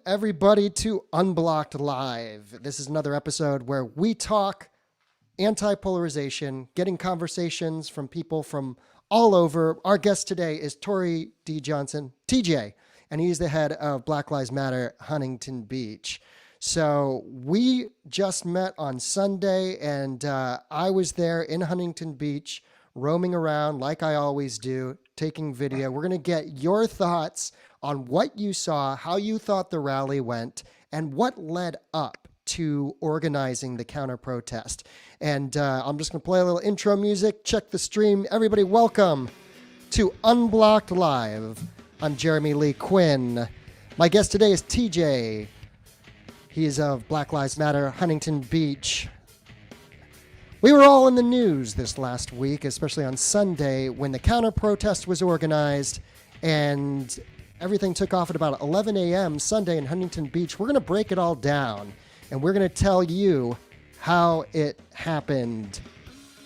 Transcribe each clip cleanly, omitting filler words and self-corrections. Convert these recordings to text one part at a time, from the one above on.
everybody to Unblocked Live. This is another episode where we talk anti-polarization, getting conversations from people from all over. Our guest today is Tory D. Johnson, TJ, and he's the head of Black Lives Matter Huntington Beach. So we just met on Sunday, and I was there in Huntington Beach, roaming around like I always do, taking video. We're going to get your thoughts on what you saw, how you thought the rally went, and what led up to organizing the counter protest. And I'm just going to play a little intro music. Check the stream. Everybody, welcome to Unblocked Live. I'm Jeremy Lee Quinn. My guest today is TJ. He is of Black Lives Matter Huntington Beach. We were all in the news this last week, especially on Sunday when the counter protest was organized and everything took off at about 11 a.m. Sunday in Huntington Beach. We're going to break it all down, and we're going to tell you how it happened.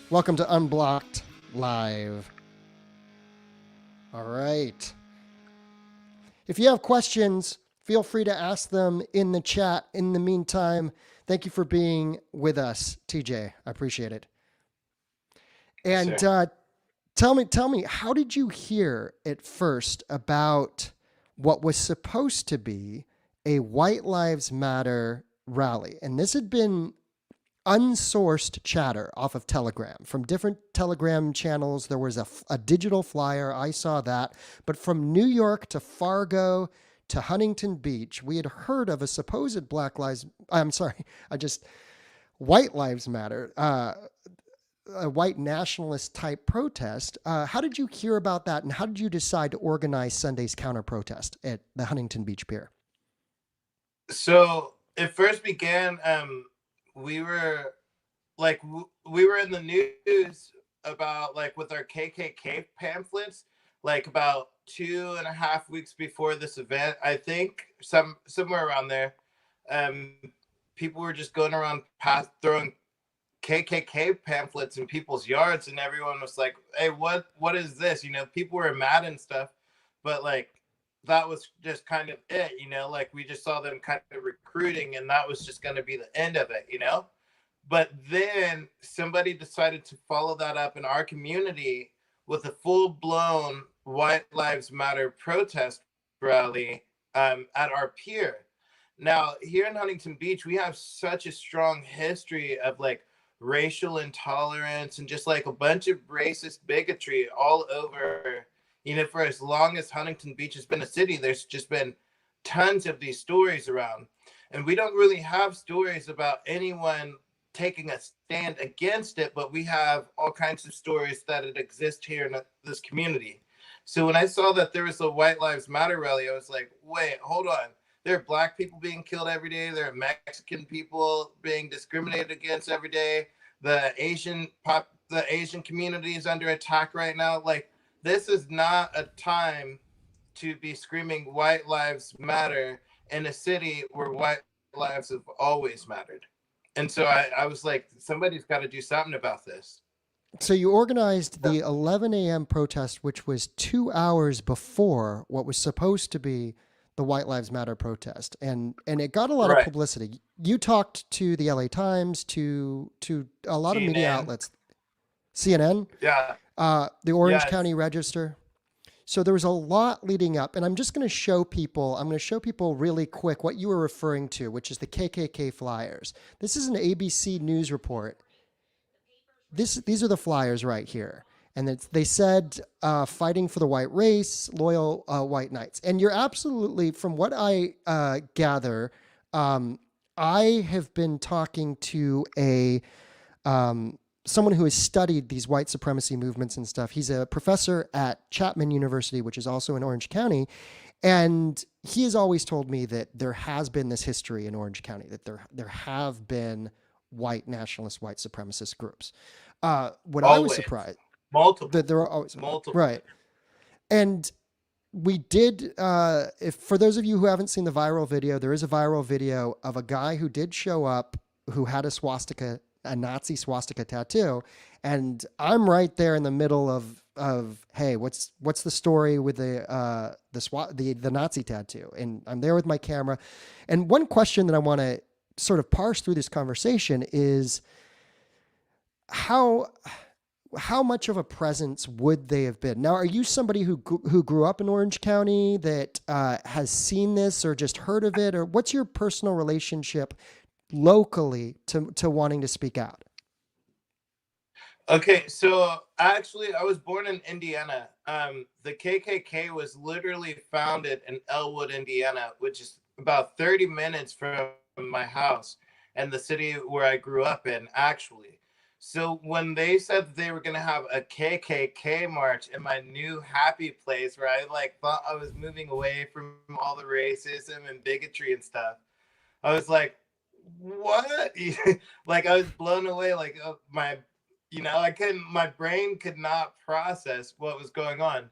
Welcome to Unblocked Live. All right. If you have questions, feel free to ask them in the chat. In the meantime, thank you for being with us, TJ. I appreciate it. And tell me, how did you hear at first about what was supposed to be a White Lives Matter rally? And this had been unsourced chatter off of Telegram. From different Telegram channels, there was a digital flyer. I saw that. But from New York to Fargo to Huntington Beach, we had heard of a supposed White Lives Matter, a white nationalist type protest. How did you hear about that, and how did you decide to organize Sunday's counter protest at the Huntington Beach Pier? So it first began, we were in the news about with our KKK pamphlets, about 2.5 weeks before this event, I think, somewhere around there. People were just going around throwing KKK pamphlets in people's yards, and everyone was like, hey, what is this? People were mad and stuff, but that was just kind of it, we just saw them kind of recruiting, and that was just going to be the end of it, But then somebody decided to follow that up in our community with a full-blown White Lives Matter protest rally at our pier. Now, here in Huntington Beach, we have such a strong history of racial intolerance and just a bunch of racist bigotry all over. For as long as Huntington Beach has been a city, there's just been tons of these stories around. And we don't really have stories about anyone taking a stand against it, but we have all kinds of stories that it exists here in this community. So when I saw that there was a White Lives Matter rally, I was like, wait, hold on. There are Black people being killed every day. There are Mexican people being discriminated against every day. The Asian community is under attack right now. This is not a time to be screaming White Lives Matter in a city where white lives have always mattered. And so I was like, somebody's got to do something about this. So you organized the 11 a.m. protest, which was 2 hours before what was supposed to be the White Lives Matter protest. And it got a lot of publicity. You talked to the LA Times, to a lot of media outlets. CNN? Yeah. The Orange County Register. So there was a lot leading up, and I'm just going to show people really quick what you were referring to, which is the KKK flyers. This is an ABC News report. These are the flyers right here. And they said, fighting for the white race, loyal white knights. And you're absolutely, from what I gather, I have been talking to someone who has studied these white supremacy movements and stuff. He's a professor at Chapman University, which is also in Orange County. And he has always told me that there has been this history in Orange County, that there have been white nationalist, white supremacist groups. I was surprised. Multiple. That there are always multiple. Right. And we did, for those of you who haven't seen the viral video, there is a viral video of a guy who did show up, who had a swastika a Nazi swastika tattoo. And I'm right there in the middle of hey, what's the story with the Nazi tattoo? And I'm there with my camera. And one question that I want to sort of parse through this conversation is how much of a presence would they have been? Now, are you somebody who grew up in Orange County that has seen this or just heard of it, or what's your personal relationship locally to wanting to speak out? Okay, so actually, I was born in Indiana. The KKK was literally founded in Elwood, Indiana, which is about 30 minutes from my house and the city where I grew up in, actually. So when they said that they were going to have a KKK march in my new happy place where I like thought I was moving away from all the racism and bigotry and stuff, I was like, what? Like I was blown away. Like my brain could not process what was going on.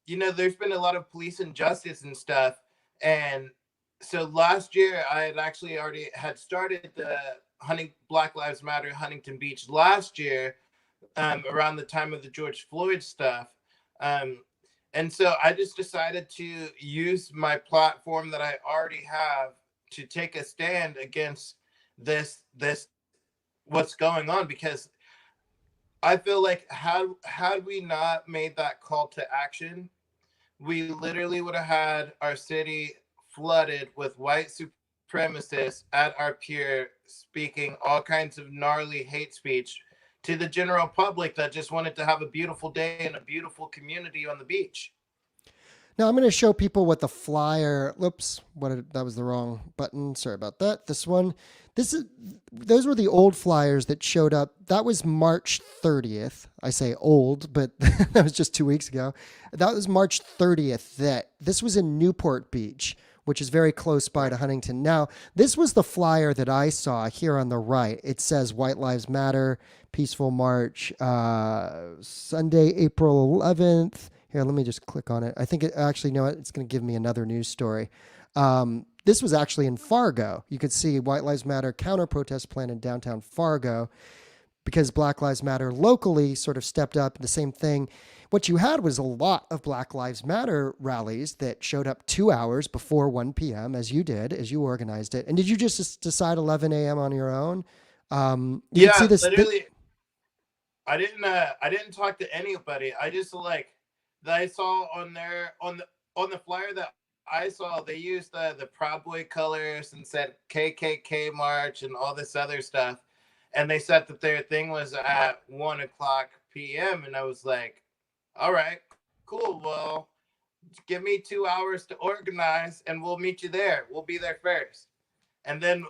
There's been a lot of police injustice and stuff. And so last year I had actually already had started the Black Lives Matter Huntington Beach last year, around the time of the George Floyd stuff. And so I just decided to use my platform that I already have to take a stand against this what's going on, because I feel like had we not made that call to action, we literally would have had our city flooded with white supremacists at our pier speaking all kinds of gnarly hate speech to the general public that just wanted to have a beautiful day and a beautiful community on the beach. Now I'm going to show people what the flyer. Whoops, that was the wrong button. Sorry about that. This one. Those were the old flyers that showed up. That was March 30th. I say old, but that was just 2 weeks ago. That was March 30th. This was in Newport Beach, which is very close by to Huntington. Now, this was the flyer that I saw here on the right. It says White Lives Matter, Peaceful March, Sunday, April 11th. Here, let me just click on it. I think it's going to give me another news story. This was actually in Fargo. You could see White Lives Matter counter-protest plan in downtown Fargo because Black Lives Matter locally sort of stepped up. The same thing. What you had was a lot of Black Lives Matter rallies that showed up 2 hours before 1 p.m. as you organized it. And did you just decide 11 a.m. on your own? Yeah, see this, literally. I didn't talk to anybody. I just that I saw on the flyer that I saw, they used the Proud Boy colors and said KKK March and all this other stuff. And they said that their thing was at 1 o'clock p.m. And I was like, all right, cool. Well, give me 2 hours to organize and we'll meet you there. We'll be there first. And then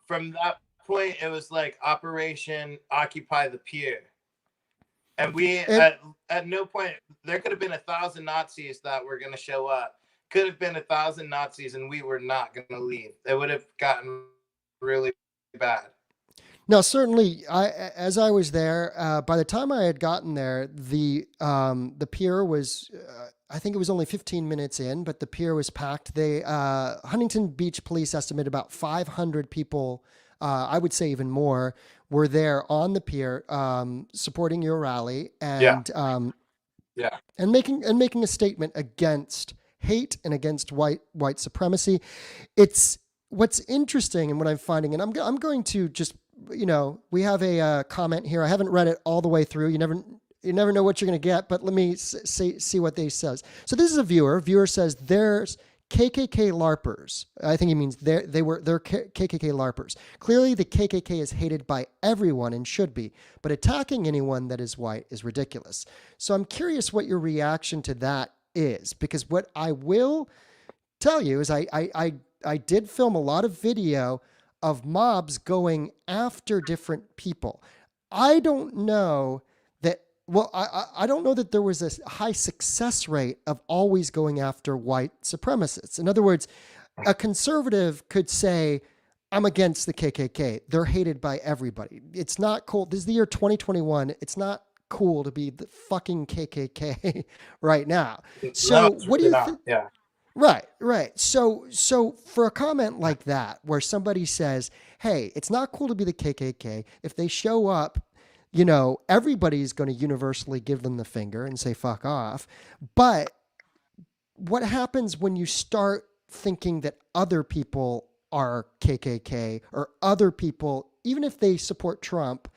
from that point, it was like Operation Occupy the Pier. And at no point, there could have been 1,000 Nazis that were going to show up. Could have been 1,000 Nazis and we were not going to leave. It would have gotten really bad. No, certainly. As I was there, by the time I had gotten there, the pier was, I think it was only 15 minutes in, but the pier was packed. Huntington Beach police estimate about 500 people, I would say even more, were there on the pier supporting your rally and and making a statement against hate and against white supremacy. It's what's interesting and what I'm finding, and I'm going to just, we have a comment here. I haven't read it all the way through. You never know what you're going to get, but let me see what they says. So this is a viewer. Viewer says there's KKK LARPers. I think he means they're KKK LARPers. Clearly the KKK is hated by everyone and should be, but attacking anyone that is white is ridiculous. So I'm curious what your reaction to that is, because what I will tell you is I did film a lot of video of mobs going after different people. I don't know that, I don't know that there was a high success rate of always going after white supremacists. In other words, a conservative could say, I'm against the KKK. They're hated by everybody. It's not cool. This is the year 2021. It's not cool to be the fucking KKK right now. So No, what do you not. think? Yeah. Right, right. So for a comment like that, where somebody says, "Hey, it's not cool to be the KKK. If they show up, everybody's going to universally give them the finger and say fuck off." But what happens when you start thinking that other people are KKK or other people, even if they support Trump,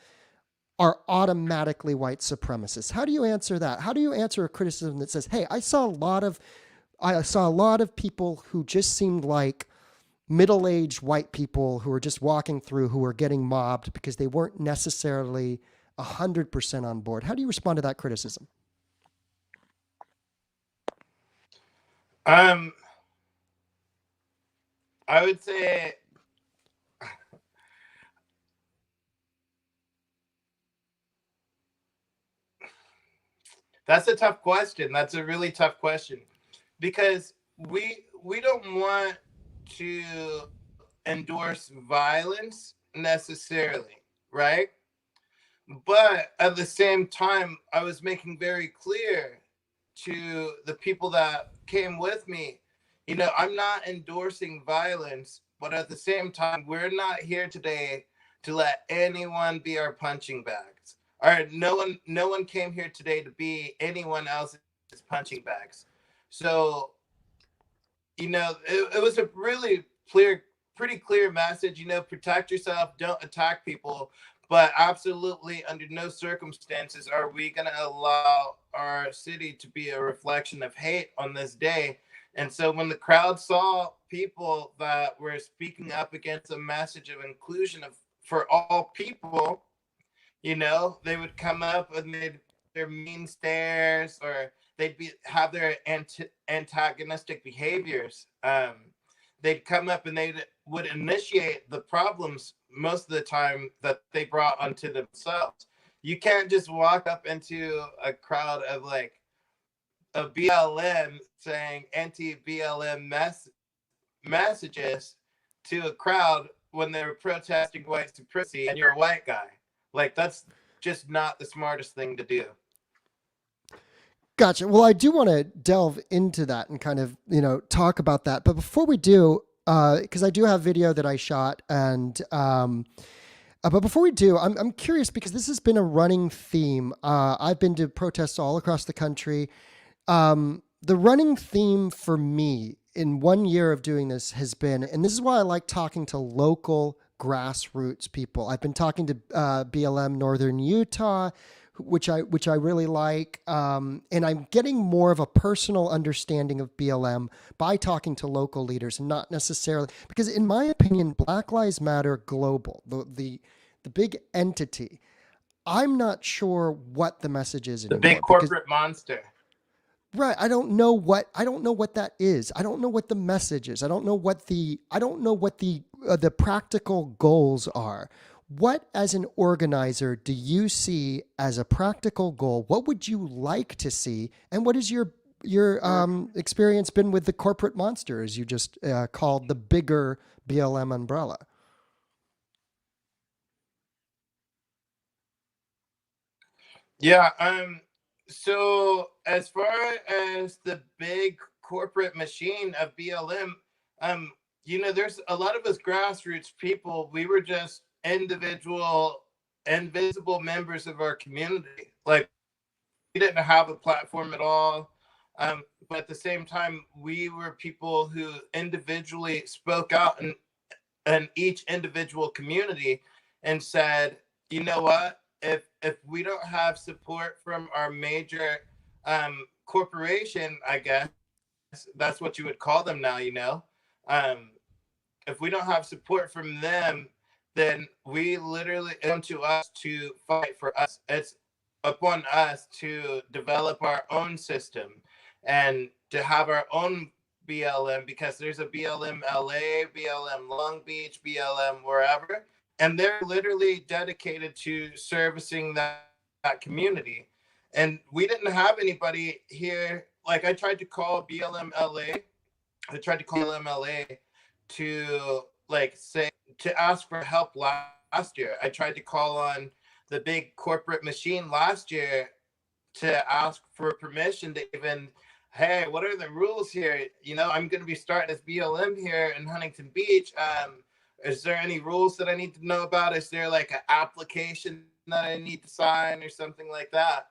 are automatically white supremacists? How do you answer that? How do you answer a criticism that says, "Hey, I saw a lot of people who just seemed like middle-aged white people who were just walking through who were getting mobbed because they weren't necessarily 100% on board." How do you respond to that criticism? Um, I would say that's a tough question. That's a really tough question because we don't want to endorse violence necessarily, right? But at the same time, I was making very clear to the people that came with me, I'm not endorsing violence, but at the same time, we're not here today to let anyone be our punching bags. All right, no one came here today to be anyone else's punching bags. So, it was a really pretty clear message, protect yourself, don't attack people, but absolutely under no circumstances are we going to allow our city to be a reflection of hate on this day. And so when the crowd saw people that were speaking up against a message of inclusion of for all people, they would come up and they'd their mean stares, or they'd have their antagonistic behaviors. They'd come up and they would initiate the problems most of the time that they brought onto themselves. You can't just walk up into a crowd of like a BLM saying anti-BLM messages to a crowd when they were protesting white supremacy and you're a white guy. Like, that's just not the smartest thing to do. Gotcha. Well, I do want to delve into that and kind of, talk about that. But before we do, because I do have video that I shot, and but before we do, I'm curious because this has been a running theme. I've been to protests all across the country. The running theme for me in 1 year of doing this has been, and this is why I like talking to local grassroots people. I've been talking to BLM Northern Utah, which I really like, and I'm getting more of a personal understanding of BLM by talking to local leaders, and not necessarily because, in my opinion, Black Lives Matter Global, the big entity, I'm not sure what the message is The big anymore because corporate monster. right, I don't know what that is. I don't know what the message is. I don't know what the practical goals are. What, as an organizer, do you see as a practical goal? What would you like to see, and what has your experience been with the corporate monster, as you just called the bigger BLM umbrella? Yeah. So as far as the big corporate machine of BLM, um, there's a lot of us grassroots people. We were just individual, invisible members of our community. Like, we didn't have a platform at all. But at the same time, we were people who individually spoke out in each individual community and said, you know what? If we don't have support from our major corporation, I guess that's what you would call them now, Um, if we don't have support from them, then we literally it's up to us to fight for us. It's upon us to develop our own system and to have our own BLM, because there's a BLM LA, BLM Long Beach, BLM wherever, and they're literally dedicated to servicing that community. And we didn't have anybody here. Like, I tried to call BLM LA. I tried to call BLM LA to like say to ask for help last year. I tried to call on the big corporate machine last year to ask for permission to even hey, what are the rules here? You know, I'm going to be starting this BLM here in Huntington Beach. Is there any rules that I need to know about? Is there like an application that I need to sign or something like that?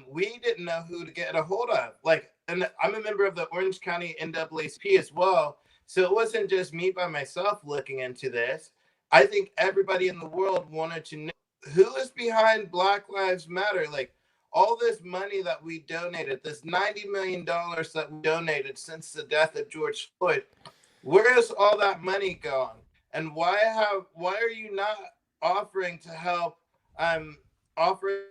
We didn't know who to get a hold of. Like, and I'm a member of the Orange County NAACP as well. So it wasn't just me by myself looking into this. I think everybody in the world wanted to know who is behind Black Lives Matter. Like, all this money that we donated, this $90 million that we donated since the death of George Floyd, where is all that money gone? And why are you not offering to help offering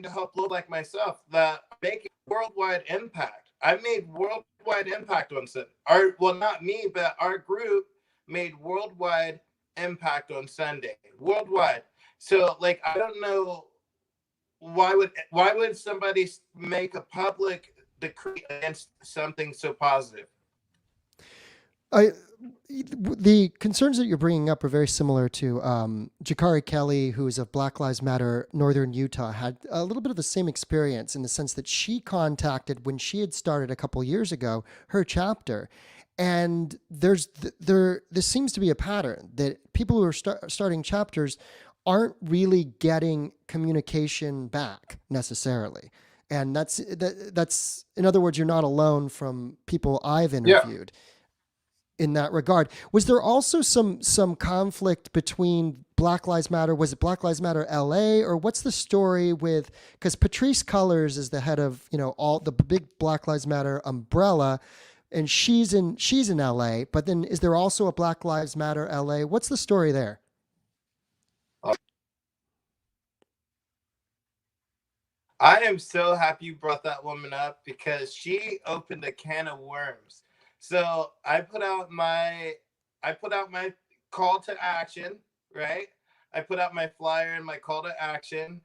to help look like myself that make worldwide impact? I made worldwide impact on Sunday. Well, not me, but our group made worldwide impact on Sunday. Worldwide. So like, I don't know why would somebody make a public decree against something so positive? The concerns that you're bringing up are very similar to Jakari Kelly, who is of Black Lives Matter Northern Utah, had a little bit of the same experience in the sense that she contacted, when she had started a couple years ago, her chapter. And this seems to be a pattern that people who are starting chapters aren't really getting communication back necessarily. And that's in other words, you're not alone from people I've interviewed. Yeah. In that regard, was there also some conflict between Black Lives Matter? Was it Black Lives Matter LA, or what's the story with? Because Patrisse Cullors is the head of all the big Black Lives Matter umbrella, and she's in LA. But then is there also a Black Lives Matter LA? What's the story there? I am so happy you brought that woman up, because she opened a can of worms. So I put out my call to action, right? I put out my flyer and my call to action,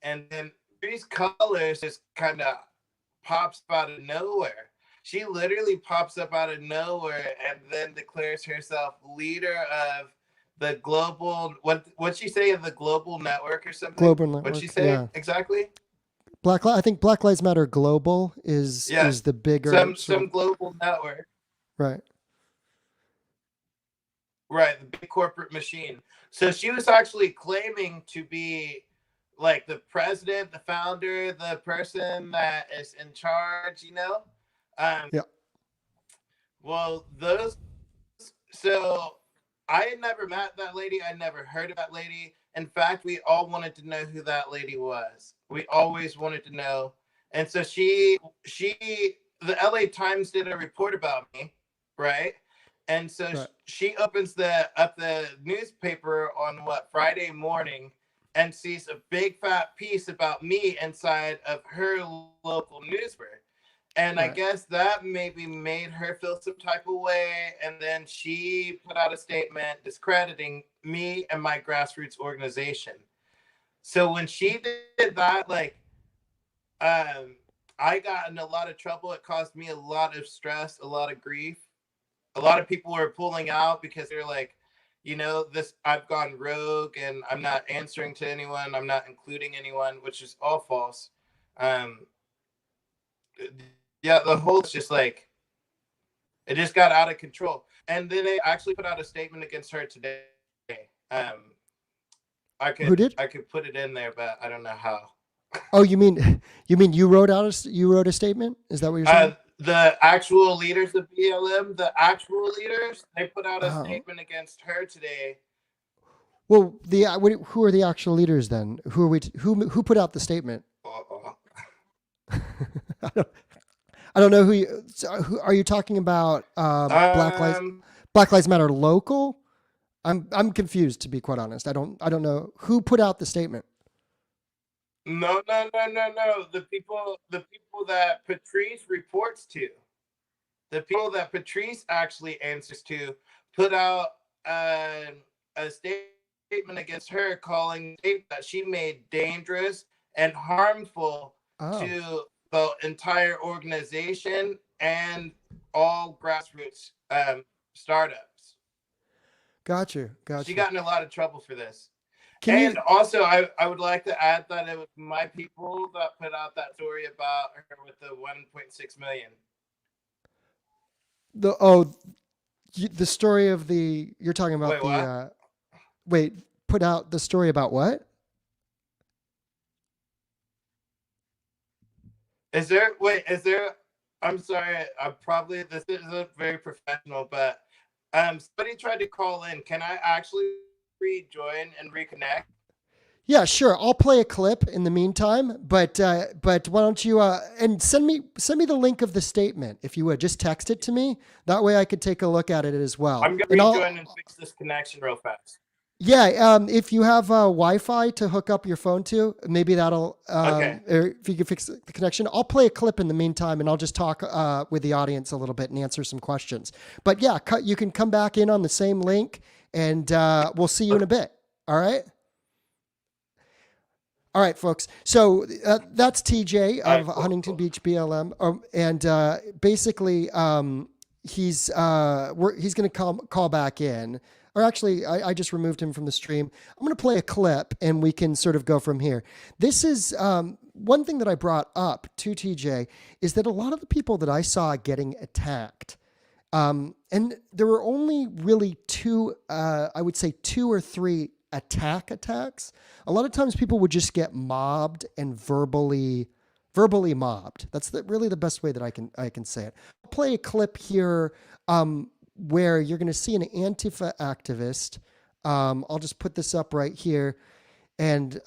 and then Patrisse Cullors just kind of pops out of nowhere. She literally pops up out of nowhere and then declares herself leader of the global, what'd she say, of the global network or something? Global network. What'd she say? Yeah. Exactly? I think Black Lives Matter Global is the bigger some global network. Right. Right, the big corporate machine. So she was actually claiming to be like the president, the founder, the person that is in charge, Yeah. Well, so I had never met that lady. I never heard of that lady. In fact, we all wanted to know who that lady was. We always wanted to know. And so the LA Times did a report about me, right? And so right. She opens up the newspaper on Friday morning, and sees a big fat piece about me inside of her local newspaper. And right. I guess that maybe made her feel some type of way. And then she put out a statement discrediting me and my grassroots organization. So when she did that, I got in a lot of trouble. It caused me a lot of stress, a lot of grief. A lot of people were pulling out because they're like, I've gone rogue and I'm not answering to anyone. I'm not including anyone, which is all false. Yeah, the whole just it just got out of control. And then they actually put out a statement against her today. Who did? I could put it in there, but I don't know how. Oh, you mean you wrote a statement? Is that what you're saying? The actual leaders of BLM, they put out a statement against her today. Well, who are the actual leaders then? Who put out the statement? I don't know who are you talking about? Black Lives Matter local? I'm confused, to be quite honest. I don't know who put out the statement. No. The people that Patrisse reports to, the people that Patrisse actually answers to, put out a statement against her, calling that she made dangerous and harmful to the entire organization and all grassroots startups. Gotcha. She got in a lot of trouble for this. And also, I would like to add that it was my people that put out that story about her with the 1.6 million. The story of you're talking about put out the story about what? Is there, I'm sorry, this isn't very professional, but somebody tried to call in. Can I actually rejoin and reconnect? Yeah, sure. I'll play a clip in the meantime, but why don't you and send me the link of the statement if you would. Just text it to me. That way I could take a look at it as well. I'm gonna rejoin and fix this connection real fast. Yeah, if you have Wi-Fi to hook up your phone to, maybe that'll okay. Or if you can fix the connection. I'll play a clip in the meantime, and I'll just talk with the audience a little bit and answer some questions. But yeah, you can come back in on the same link, and we'll see you in a bit. All right. All right, folks. So that's TJ of Huntington Beach BLM, and basically he's going to call back in. Or actually, I just removed him from the stream. I'm going to play a clip, and we can sort of go from here. This is one thing that I brought up to TJ is that a lot of the people that I saw getting attacked, and there were only really two, I would say 2 or 3 attacks. A lot of times people would just get mobbed and verbally mobbed. That's really the best way that I can say it. I'll play a clip here where you're going to see an Antifa activist. I'll just put this up right here. And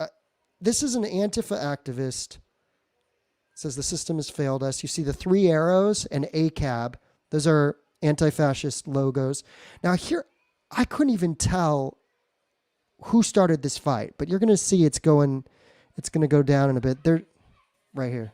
this is an Antifa activist. It says the system has failed us. You see the 3 arrows and ACAB. Those are anti-fascist logos. Now here, I couldn't even tell who started this fight, but you're going to see it's going to go down in a bit. They're right here.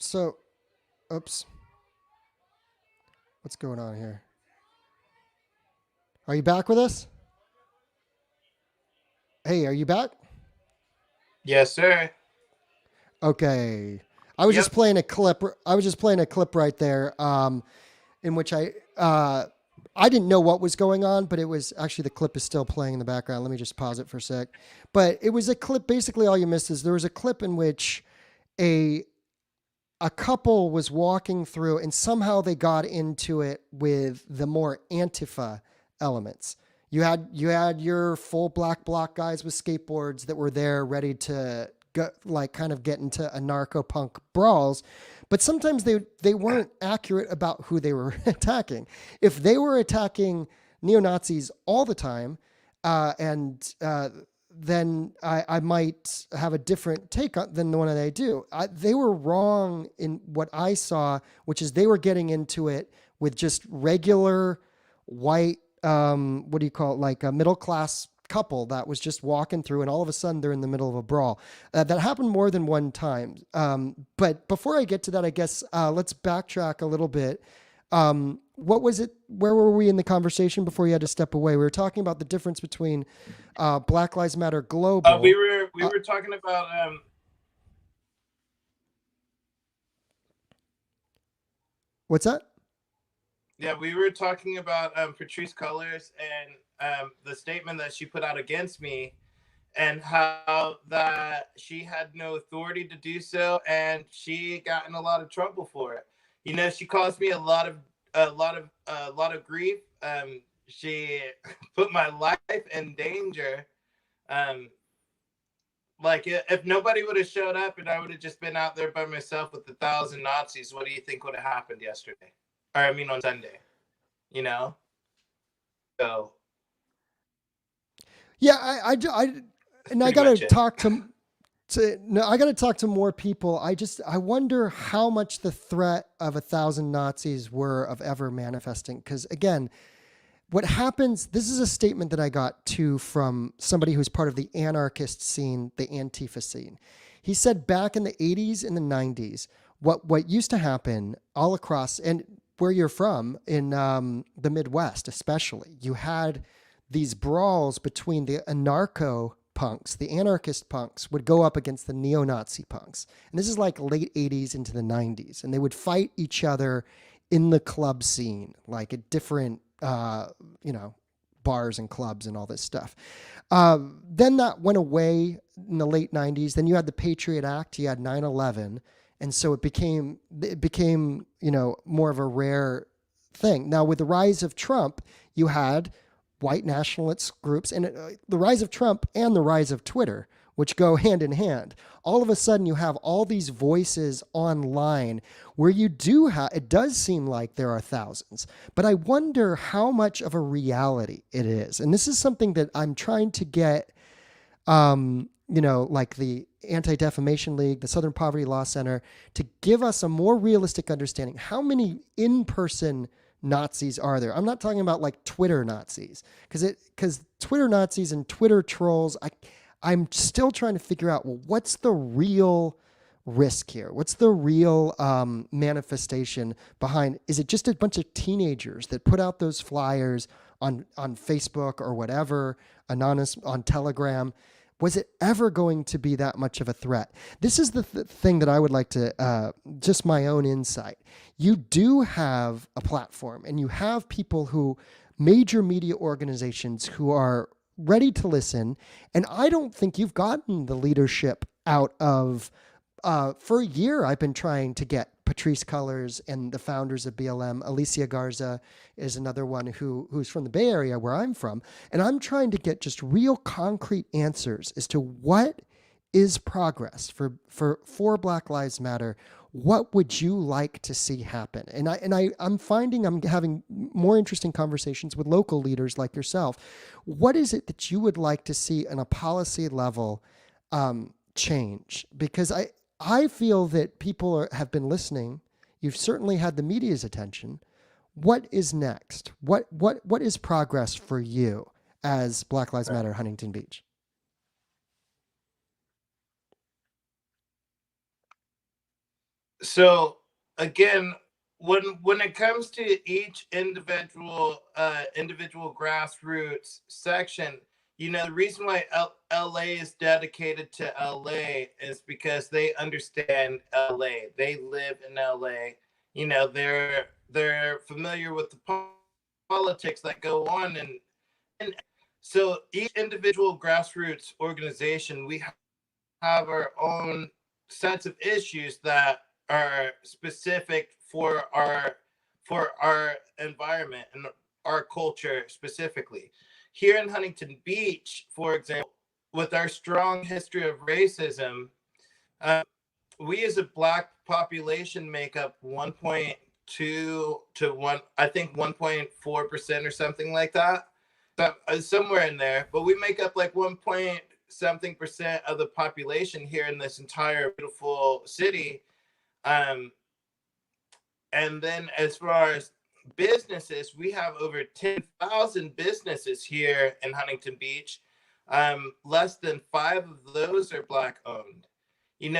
So, oops. What's going on here? Are you back with us? Hey, are you back? Yes, sir. Okay. I was just playing a clip. I was just playing a clip right there, in which I didn't know what was going on, but it was actually the clip is still playing in the background. Let me just pause it for a sec. But it was a clip. Basically, all you missed is there was a clip in which a couple was walking through, and somehow they got into it with the more Antifa elements. You had your full black bloc guys with skateboards that were there ready to go, like kind of get into a narco punk brawls, but sometimes they weren't accurate about who they were attacking. If they were attacking neo-Nazis all the time, then I might have a different take than the one that I do. They were wrong in what I saw, which is they were getting into it with just regular white, what do you call it, like a middle-class couple that was just walking through, and all of a sudden they're in the middle of a brawl. That happened more than one time. But before I get to that, I guess let's backtrack a little bit. What was it? Where were we in the conversation before you had to step away? We were talking about the difference between Black Lives Matter Global. We were talking about what's that? Yeah, we were talking about Patrisse Cullors and the statement that she put out against me, and how that she had no authority to do so, and she got in a lot of trouble for it. You know, she caused me a lot of grief. She put my life in danger. Like if nobody would have showed up and I would have just been out there by myself with 1,000 Nazis, what do you think would have happened yesterday? Or I mean on Sunday, you know? So. Yeah, That's and I pretty got to much it. talk I got to talk to more people. I wonder how much the threat of 1,000 Nazis were of ever manifesting. Because again, what happens, this is a statement that I got too from somebody who's part of the anarchist scene, the Antifa scene. He said back in the 80s and the 90s, what used to happen all across, and where you're from, in the Midwest especially, you had these brawls between the anarcho punks, the anarchist punks would go up against the neo-Nazi punks. And this is like late 80s into the 90s. And they would fight each other in the club scene, like at different, bars and clubs and all this stuff. Then that went away in the late 90s. Then you had the Patriot Act, you had 9/11. And so it became, more of a rare thing. Now, with the rise of Trump, you had white nationalist groups, and the rise of Trump and the rise of Twitter, which go hand in hand. All of a sudden, you have all these voices online where you do have, it does seem like there are thousands, but I wonder how much of a reality it is. And this is something that I'm trying to get, like the Anti-Defamation League, the Southern Poverty Law Center, to give us a more realistic understanding. How many in-person Nazis are there? I'm not talking about like Twitter Nazis, because Twitter Nazis and Twitter trolls, I'm still trying to figure out, well, what's the real risk here? What's the real manifestation behind? Is it just a bunch of teenagers that put out those flyers on Facebook or whatever, anonymous on Telegram? Was it ever going to be that much of a threat? This is the thing that I would like to, just my own insight. You do have a platform, and you have people who, major media organizations who are ready to listen. And I don't think you've gotten the leadership out of, for a year, I've been trying to get Patrisse Cullors and the founders of BLM. Alicia Garza is another one who's from the Bay Area where I'm from. And I'm trying to get just real concrete answers as to what is progress for Black Lives Matter. What would you like to see happen? And I'm finding I'm having more interesting conversations with local leaders like yourself. What is it that you would like to see on a policy level change? Because I feel that people have been listening. You've certainly had the media's attention. What is next? What is progress for you as Black Lives Matter Huntington Beach? So again, when it comes to each individual grassroots section, the reason why LA is dedicated to LA is because they understand LA. They live in LA. They're familiar with the politics that go on, and so each individual grassroots organization, we have our own sets of issues that are specific for our environment and our culture specifically. Here in Huntington Beach, for example, with our strong history of racism, we as a Black population make up 1.2 to 1, I think 1.4% or something like that. Somewhere in there, but we make up like 1 point something percent of the population here in this entire beautiful city. And then as far as businesses, we have over 10,000 businesses here in Huntington Beach. Less than 5 of those are Black owned.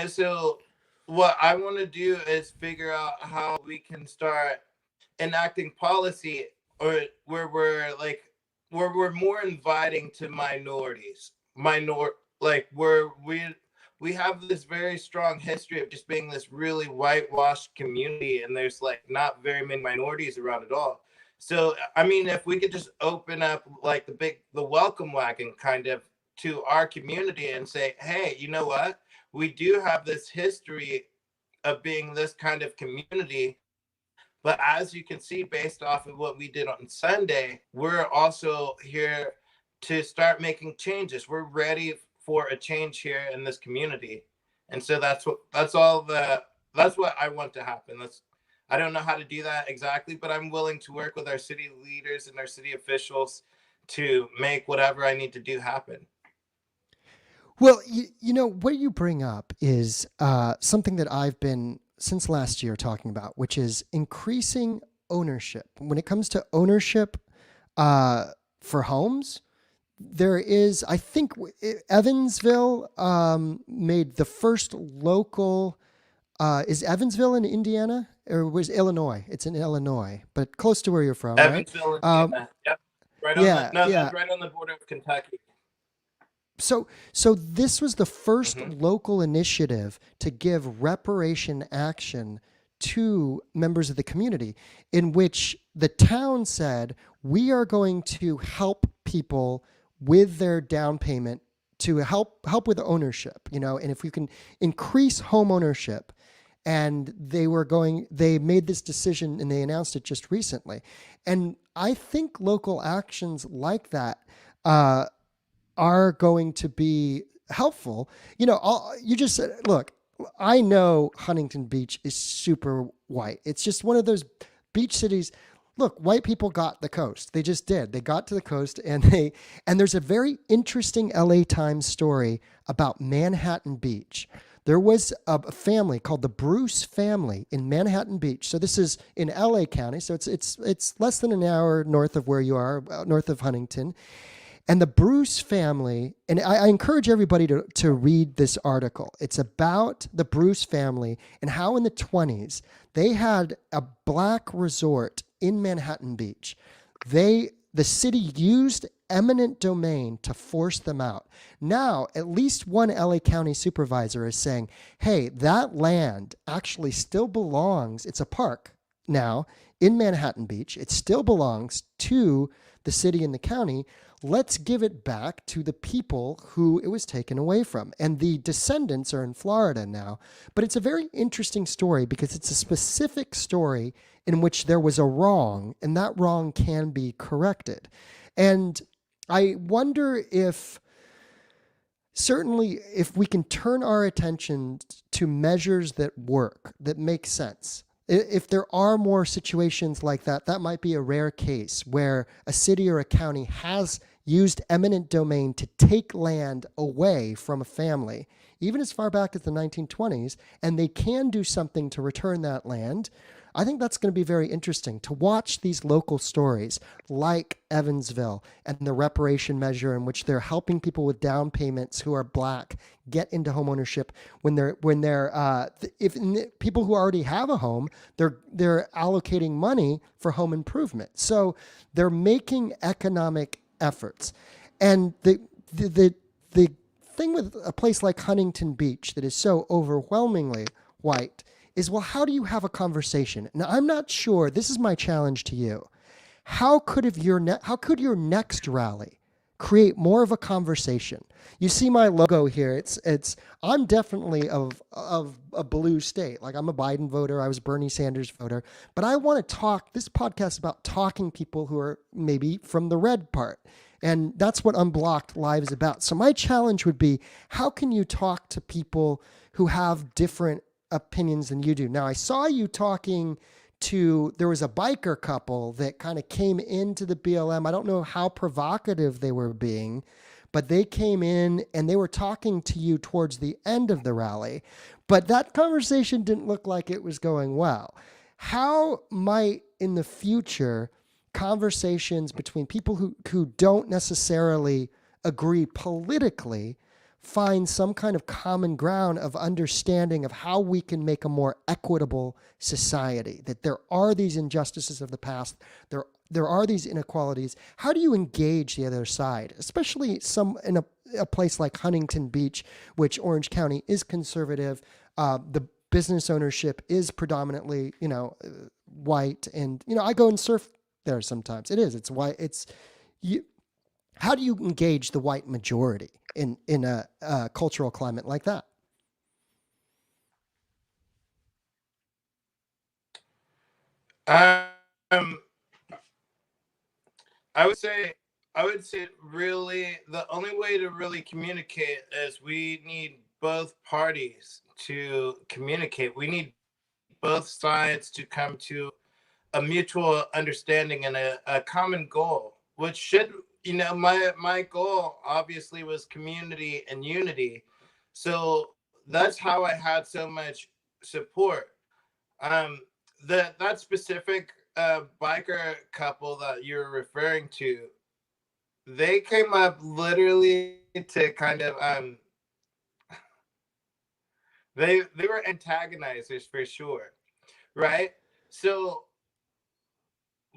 So what I want to do is figure out how we can start enacting policy or where we're more inviting to minorities. Like where we have this very strong history of just being this really whitewashed community, and there's like not very many minorities around at all. So I mean, if we could just open up like the welcome wagon kind of to our community and say, hey, you know what? We do have this history of being this kind of community. But as you can see, based off of what we did on Sunday, we're also here to start making changes. We're ready for a change here in this community. And so that's what I want to happen. I don't know how to do that exactly, but I'm willing to work with our city leaders and our city officials to make whatever I need to do happen. Well, you know, what you bring up is something that I've been since last year talking about, which is increasing ownership. When it comes to ownership uh, for homes, there is, I think, Evansville made the first local. Is Evansville in Indiana or was Illinois? It's in Illinois, but close to where you're from, right? Evansville, Um, Indiana. Yep. Right on the yeah, no, yeah. that's right on the border of Kentucky. So this was the first Hmm. local initiative to give reparation action to members of the community, in which the town said, we are going to help people with their down payment to help with ownership, you know, and if we can increase home ownership. And they made this decision and they announced it just recently. And I think local actions like that uh, are going to be helpful. You know, you just said, look, I know Huntington Beach is super white. It's just one of those beach cities. Look, white people got the coast. They just did. They got to the coast and there's a very interesting LA Times story about Manhattan Beach. There was a family called the Bruce family in Manhattan Beach. So this is in LA County. So it's less than an hour north of where you are, north of Huntington. And the Bruce family, and I encourage everybody to read this article. It's about the Bruce family and how in the 20s they had a black resort in Manhattan Beach. The city used eminent domain to force them out. Now, at least one LA County supervisor is saying, hey, that land actually still belongs, it's a park now in Manhattan Beach. It still belongs to the city and the county. Let's give it back to the people who it was taken away from. And the descendants are in Florida now. But it's a very interesting story because it's a specific story in which there was a wrong, and that wrong can be corrected. And I wonder if, certainly, if we can turn our attention to measures that work, that make sense. If there are more situations like that, that might be a rare case where a city or a county has used eminent domain to take land away from a family, even as far back as the 1920s, and they can do something to return that land. I think that's going to be very interesting to watch these local stories like Evansville and the reparation measure in which they're helping people with down payments who are black get into homeownership if people who already have a home, they're allocating money for home improvement. So they're making economic efforts. And the thing with a place like Huntington Beach that is so overwhelmingly white is, well, how do you have a conversation? Now, I'm not sure. This is my challenge to you. How could your next rally create more of a conversation? You see my logo here. I'm definitely of a blue state. Like, I'm a Biden voter. I was a Bernie Sanders voter. But I want to talk. This podcast is about talking people who are maybe from the red part. And that's what Unblocked Live is about. So my challenge would be, how can you talk to people who have different opinions than you do? Now, I saw you talking to, there was a biker couple that kind of came into the BLM. I don't know how provocative they were being, but they came in and they were talking to you towards the end of the rally. But that conversation didn't look like it was going well. How might, in the future, conversations between people who don't necessarily agree politically find some kind of common ground of understanding of how we can make a more equitable society, that there are these injustices of the past, there are these inequalities? How do you engage the other side, especially in a place like Huntington Beach, which Orange County is conservative, the business ownership is predominantly, white, and I go and surf there sometimes. It's white. How do you engage the white majority in a cultural climate like that? Um, I would say, really, the only way to really communicate is we need both parties to communicate. We need both sides to come to a mutual understanding and a common goal, which should you know, my goal obviously was community and unity. So that's how I had so much support. Um, that specific biker couple that you're referring to, they came up literally to kind of they were antagonizers for sure, right? So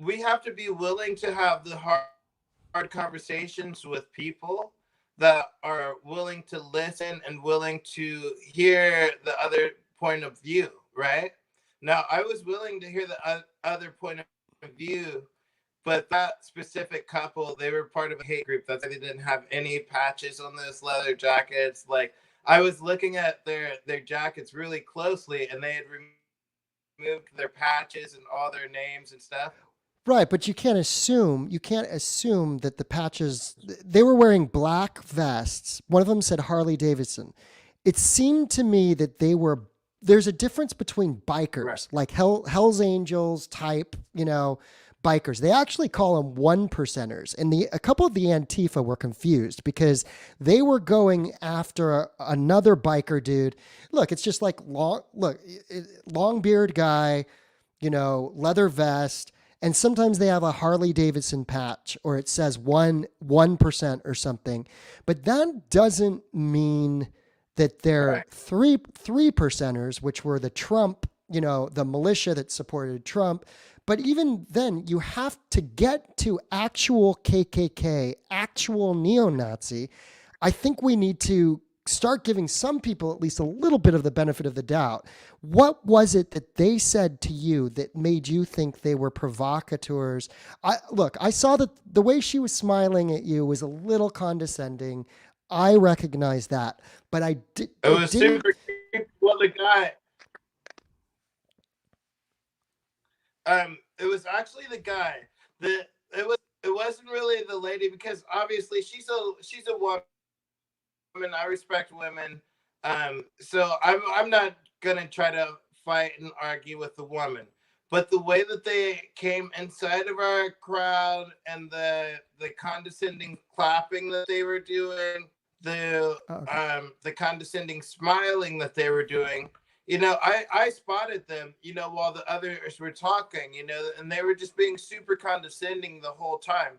we have to be willing to have the hard conversations with people that are willing to listen and willing to hear the other point of view, right? Now, I was willing to hear the other point of view, but that specific couple, they were part of a hate group. That's why they didn't have any patches on those leather jackets. Like, I was looking at their jackets really closely, and they had removed their patches and all their names and stuff. Right, but you can't assume that the patches, they were wearing black vests. One of them said Harley Davidson. It seemed to me that there's a difference between Right. bikers, like Hell's Angels type, bikers. They actually call them one percenters. And a couple of the Antifa were confused because they were going after another biker dude. Look, it's just like long beard guy, leather vest, and sometimes they have a Harley Davidson patch or it says 1% or something. But that doesn't mean that they're Right. three percenters, which were the Trump, the militia that supported Trump. But even then, you have to get to actual KKK, actual neo-Nazi. I think we need to start giving some people at least a little bit of the benefit of the doubt. What was it that they said to you that made you think they were provocateurs? I saw that the way she was smiling at you was a little condescending. I recognize that, but It it was didn't. super creepy. Well, the guy, it was actually the guy that it wasn't really the lady because obviously she's a woman. I respect women. So I'm not gonna try to fight and argue with the woman. But the way that they came inside of our crowd and the condescending clapping that they were doing, Oh, okay. the condescending smiling that they were doing, I spotted them, while the others were talking, and they were just being super condescending the whole time.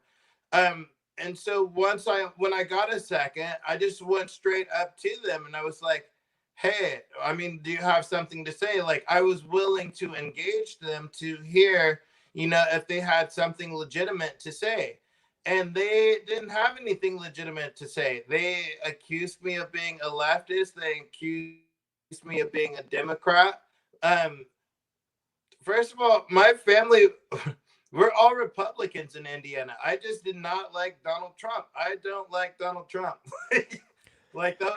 And so when I got a second, I just went straight up to them and I was like, "Hey, I mean, do you have something to say?" Like I was willing to engage them to hear, if they had something legitimate to say. And they didn't have anything legitimate to say. They accused me of being a leftist. They accused me of being a Democrat. Um, First of all, my family, we're all Republicans in Indiana. I just did not like Donald Trump. I don't like Donald Trump. Like that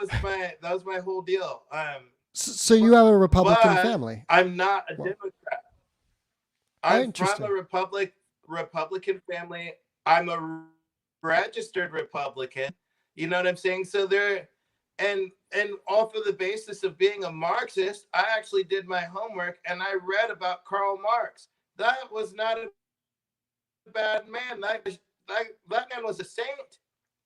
was my whole deal. So you have a Republican But family. I'm not a Well, Democrat. oh, I'm from a interesting. Republican family. I'm a registered Republican. You know what I'm saying? So there, and off of the basis of being a Marxist, I actually did my homework and I read about Karl Marx. That was not a bad man. That man was a saint.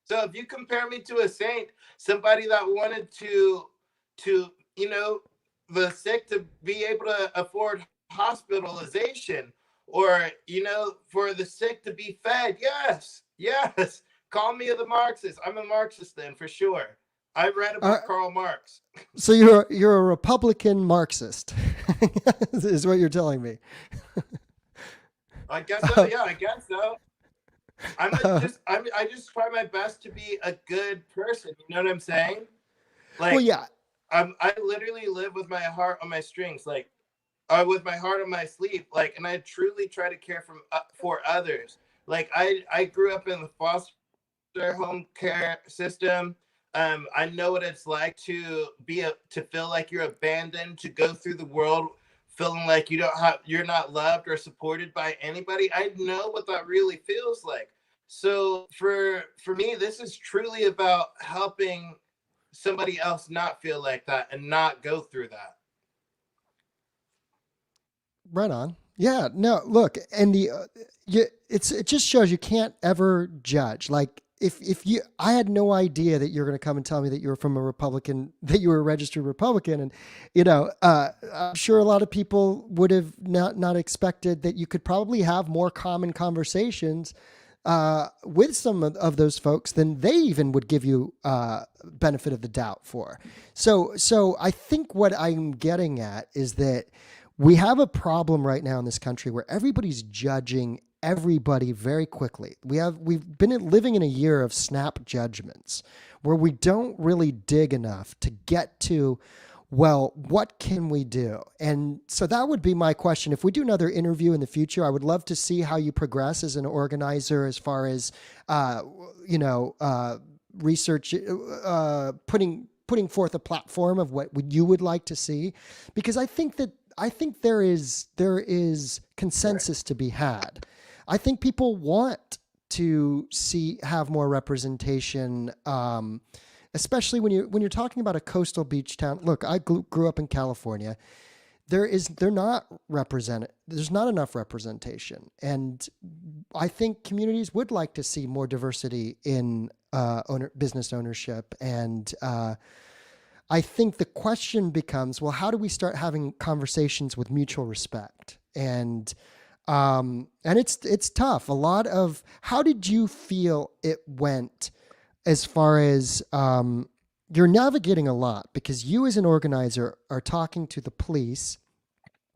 So if you compare me to a saint, somebody that wanted to the sick to be able to afford hospitalization, or for the sick to be fed, yes, yes. Call me the Marxist. I'm a Marxist then for sure. I read Uh, about Karl Marx. so you're a Republican Marxist, is what you're telling me. I guess so. Yeah, I guess so. I just try my best to be a good person. You know what I'm saying? Well, Like yeah. I literally live with my heart on my strings, like with my heart on my sleeve, like, and I truly try to care for others. Like I grew up in the foster home care system. I know what it's like to to feel like you're abandoned, to go through the world feeling like you're not loved or supported by anybody. I know what that really feels like. So for me, this is truly about helping somebody else not feel like that and not go through that. Right on. Yeah, no, look, and it just shows you can't ever judge. Like if you, I had no idea that you're going to come and tell me that you were from a Republican, that you were a registered Republican, and I'm sure a lot of people would have not expected that you could probably have more common conversations with some of those folks than they even would give you benefit of the doubt for. So I think what I'm getting at is that we have a problem right now in this country where everybody's judging everybody very quickly. We've been living in a year of snap judgments where we don't really dig enough to get to, well, what can we do? And so that would be my question. If we do another interview in the future, I would love to see how you progress as an organizer as far as, research, putting forth a platform of what you would like to see, because I think there is consensus to be had. I think people want to have more representation, especially when you're talking about a coastal beach town. Look, I grew up in California. They're not represented. There's not enough representation, and I think communities would like to see more diversity in business ownership. And I think the question becomes, well, how do we start having conversations with mutual respect? And it's tough. How did you feel it went as far as you're navigating a lot because you as an organizer are talking to the police.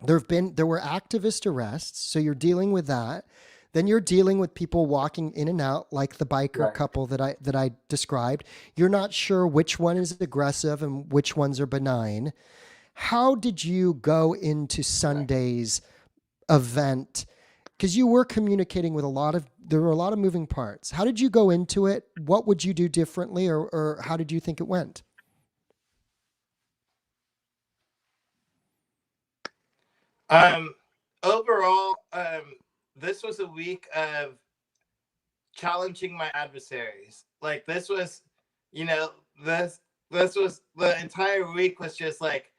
There were activist arrests, so you're dealing with that. Then you're dealing with people walking in and out, like the biker couple that I described. You're not sure which one is aggressive and which ones are benign. How did you go into Sunday's event? Because you were communicating with there were a lot of moving parts. How did you go into it? What would you do differently, or how did you think it went? Overall, this was a week of challenging my adversaries. Like this was, this was the entire week was just like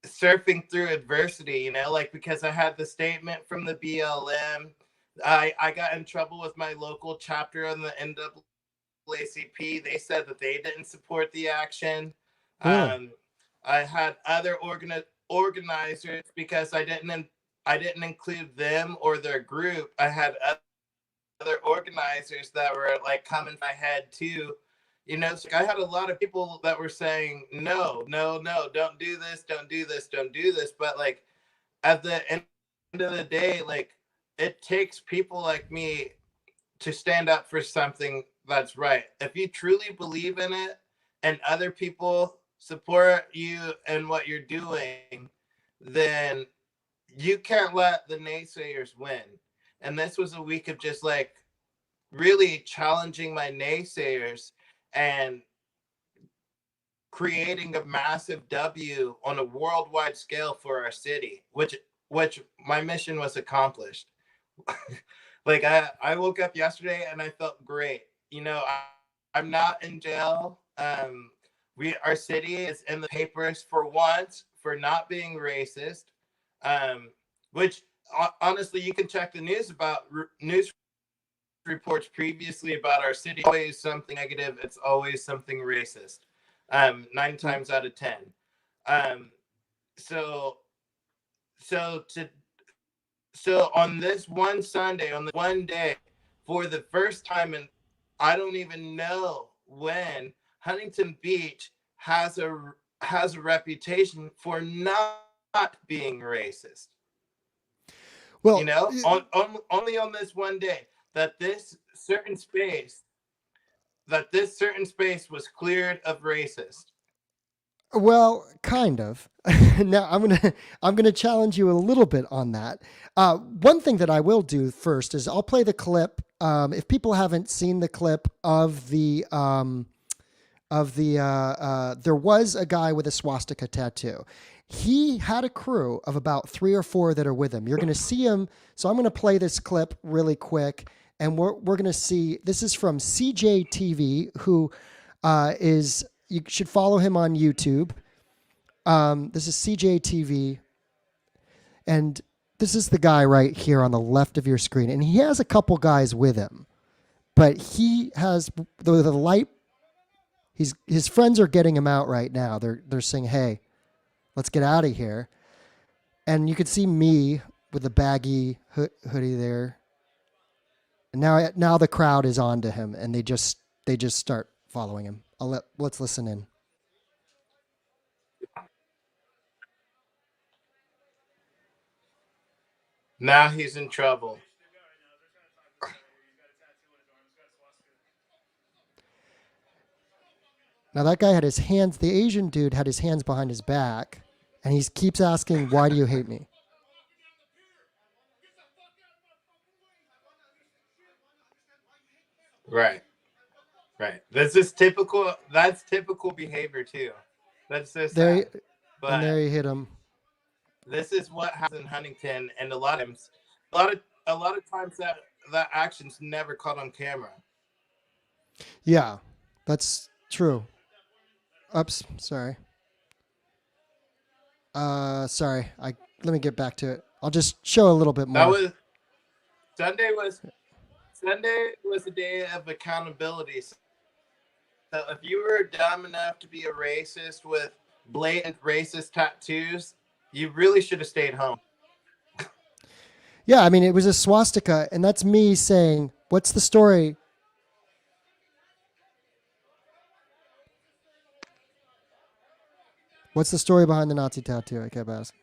surfing through adversity, like because I had the statement from the BLM. I got in trouble with my local chapter on the NAACP. They said that they didn't support the action. Really? I had other organizers because I didn't include them or their group. I had other organizers that were like coming my head too. So I had a lot of people that were saying, no, no, no, don't do this, don't do this, don't do this. But like at the end of the day, like it takes people like me to stand up for something that's right. If you truly believe in it and other people support you and what you're doing, then you can't let the naysayers win. And this was a week of just like really challenging my naysayers and creating a massive W on a worldwide scale for our city, which my mission was accomplished. Like I woke up yesterday and I felt great. I'm not in jail. Our city is in the papers for once for not being racist. Which honestly, you can check the news about news reports previously about our city. Always something negative. It's always something racist. 9 times out of 10. So on this one Sunday, on the one day, for the first time, and I don't even know when, Huntington Beach has a reputation for not being racist. Well, only on this one day that this certain space was cleared of racist. Well, kind of. Now I'm gonna challenge you a little bit on that. One thing that I will do first is I'll play the clip. If people haven't seen the clip of there was a guy with a swastika tattoo. He had a crew of about 3 or 4 that are with him. You're going to see him. So I'm going to play this clip really quick, and we're going to see. This is from CJTV, who you should follow him on YouTube. This is CJTV, and this is the guy right here on the left of your screen, and he has a couple guys with him, but he has the light. His friends are getting him out right now. They're saying, "Hey, let's get out of here." And you can see me with the baggy hoodie there. And now the crowd is on to him, and they just start following him. Let's listen in. Now he's in trouble. Now that guy had his hands. The Asian dude had his hands behind his back, and he keeps asking, "Why do you hate me?" Right. Right. That's typical behavior too. That's so sad. And there he hit him. This is what happens in Huntington, and a lot of times that action's never caught on camera. Yeah, that's true. Oops, sorry. Sorry. Let me get back to it. I'll just show a little bit more. Sunday was a day of accountability. So if you were dumb enough to be a racist with blatant racist tattoos, you really should have stayed home. Yeah, I mean, it was a swastika, and that's me saying, "What's the story?" What's the story behind the Nazi tattoo? I kept asking.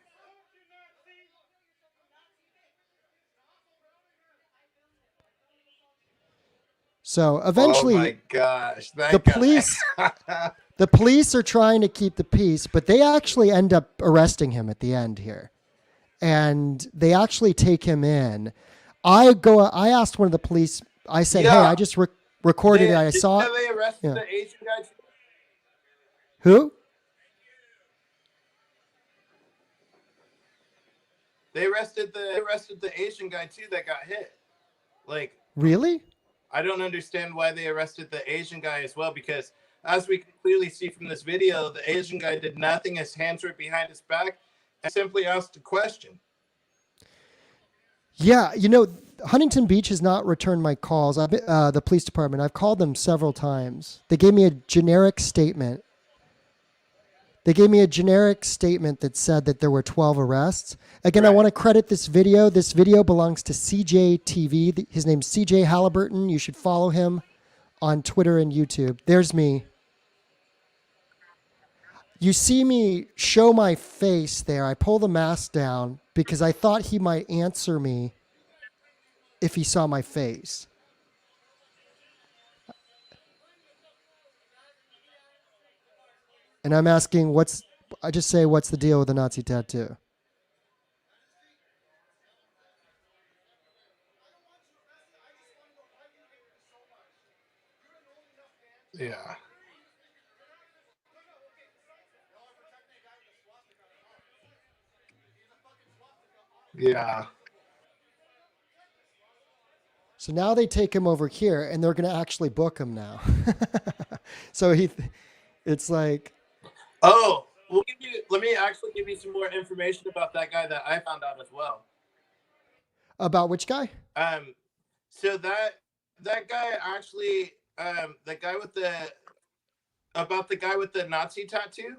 So eventually, oh my gosh, the police are trying to keep the peace, but they actually end up arresting him at the end here, and they actually take him in. I asked one of the police. I said, "Hey, I just recorded it. I saw it." They arrested the Asian guy. Who? They arrested the Asian guy too that got hit. Like, really? I don't understand why they arrested the Asian guy as well, because as we can clearly see from this video, the Asian guy did nothing. His hands were behind his back and simply asked a question. Yeah, Huntington Beach has not returned my calls. The police department, I've called them several times. They gave me a generic statement. That said that there were 12 arrests. Again, right. I want to credit this video. This video belongs to CJTV. His name's CJ Halliburton. You should follow him on Twitter and YouTube. There's me. You see me show my face there. I pull the mask down because I thought he might answer me if he saw my face. And I'm asking, I just say, what's the deal with the Nazi tattoo? Yeah. Yeah. So now they take him over here, and they're going to actually book him now. So it's like... Oh, let me actually give you some more information about that guy that I found out as well. About which guy? So that guy actually, the guy with the Nazi tattoo.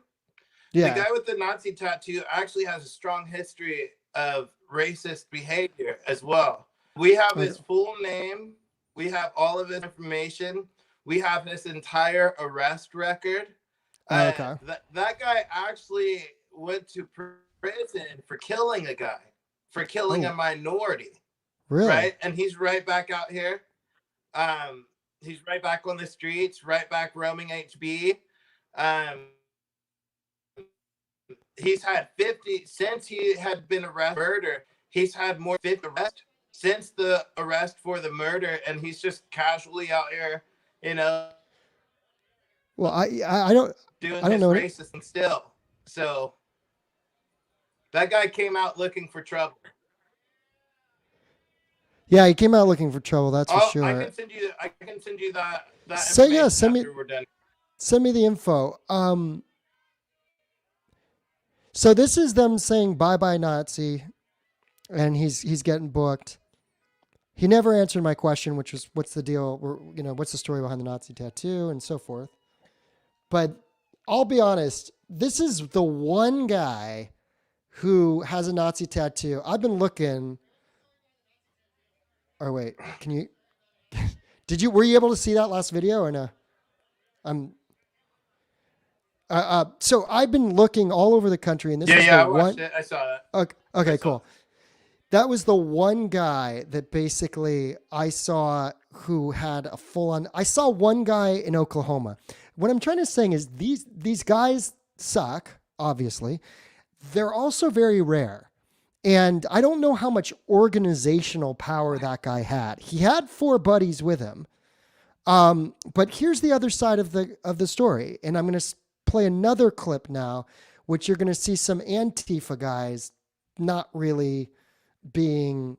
Yeah. The guy with the Nazi tattoo actually has a strong history of racist behavior as well. We have his full name. We have all of his information. We have his entire arrest record. Okay. That guy actually went to prison for killing a guy, for killing a minority. Really? Right? And he's right back out here. He's right back on the streets, right back roaming HB. He's had 50 since he had been arrested for murder. He's had more than 50 arrests since the arrest for the murder, and he's just casually out here, Well, I don't know racist thing still. So that guy came out looking for trouble. Yeah, he came out looking for trouble. That's for sure. I can send you that. Send me the info. So this is them saying bye bye Nazi. and he's getting booked. He never answered my question, which was, what's the deal? What's the story behind the Nazi tattoo and so forth. But I'll be honest, this is the one guy who has a Nazi tattoo. I've been looking. Or wait, can you? Were you able to see that last video or no? So I've been looking all over the country, and this is I the watched one. it. I saw that. Okay, cool. That was the one guy that basically I saw who had a full-on. I saw one guy in Oklahoma. What I'm trying to say is these guys suck. Obviously, they're also very rare, and I don't know how much organizational power that guy had. He had 4 buddies with him. But here's the other side of the story, and I'm going to play another clip now, which you're going to see some Antifa guys not really being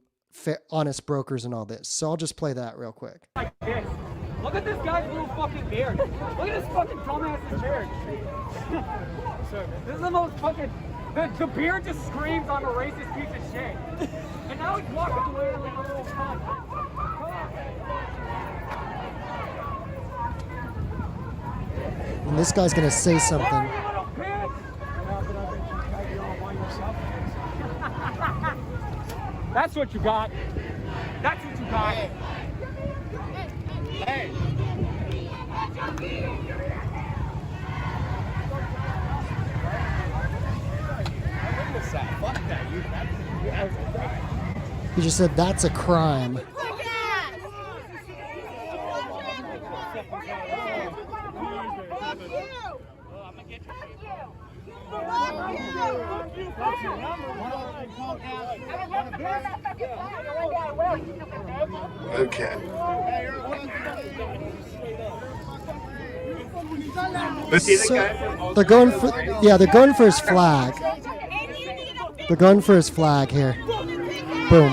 honest brokers and all this. So I'll just play that real quick. Like this. Look at this guy's little fucking beard. Look at this fucking dumbass's beard. This is the most fucking... The beard just screams I'm a racist piece of shit. And now he's walking away like a little cunt. And this guy's going to say something. That's what you got. That's what you got. Hey. He just said that's a crime. Okay. Was he the guy from They're going for his flag. They're going for his flag here. Boom.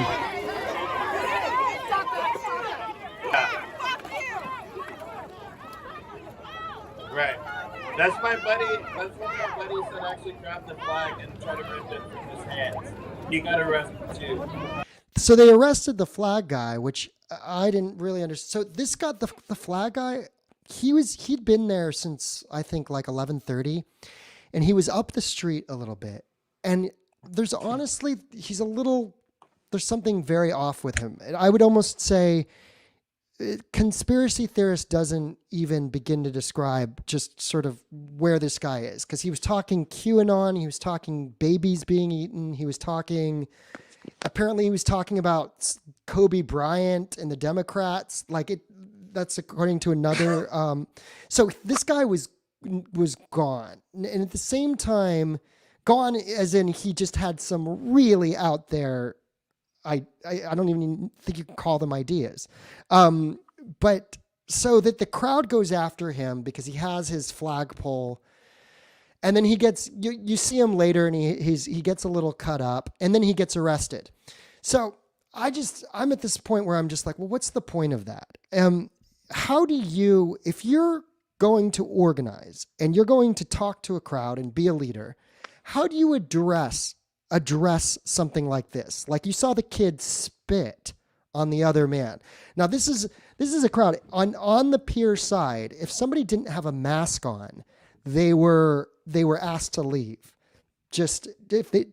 Right. That's my buddy. That's one of my buddies that actually grabbed the flag and tried to rip it from his hands. He got arrested too. So they arrested the flag guy, which I didn't really understand. So this got the flag guy. He'd been there since I think like 11:30, and he was up the street a little bit. And there's honestly, there's something very off with him. And I would almost say conspiracy theorist doesn't even begin to describe just sort of where this guy is. Because he was talking QAnon, he was talking babies being eaten, apparently he was talking about Kobe Bryant and the Democrats. That's according to another. So this guy was gone. And at the same time, gone as in he just had some really out there, I don't even think you can call them ideas. But so that the crowd goes after him because he has his flagpole, and then he gets, you see him later and he gets a little cut up, and then he gets arrested. So I'm at this point where I'm just like, well, what's the point of that? How do you, if you're going to organize and you're going to talk to a crowd and be a leader, how do you address something like this? Like you saw the kid spit on the other man. Now this is a crowd on the pier side. If somebody didn't have a mask on, they were asked to leave. Just if they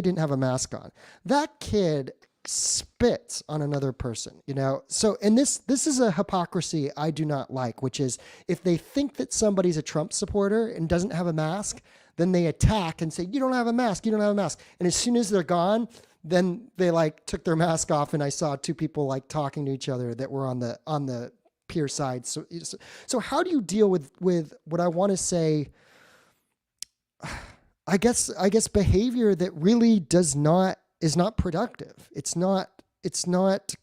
didn't have a mask on. That kid spits on another person, So, and this is a hypocrisy I do not like, which is if they think that somebody's a Trump supporter and doesn't have a mask, then they attack and say, you don't have a mask, you don't have a mask. And as soon as they're gone, then they took their mask off, and I saw 2 people talking to each other that were on the pier side. So how do you deal with what I want to say, I guess behavior that really is not productive. It's not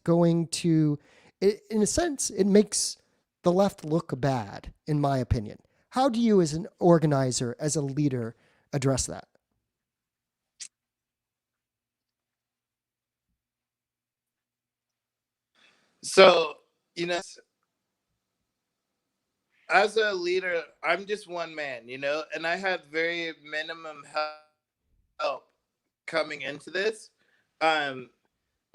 going to, in a sense, it makes the left look bad, in my opinion. How do you, as an organizer, as a leader, address that? So, as a leader, I'm just one man, and I had very minimum help coming into this. Um,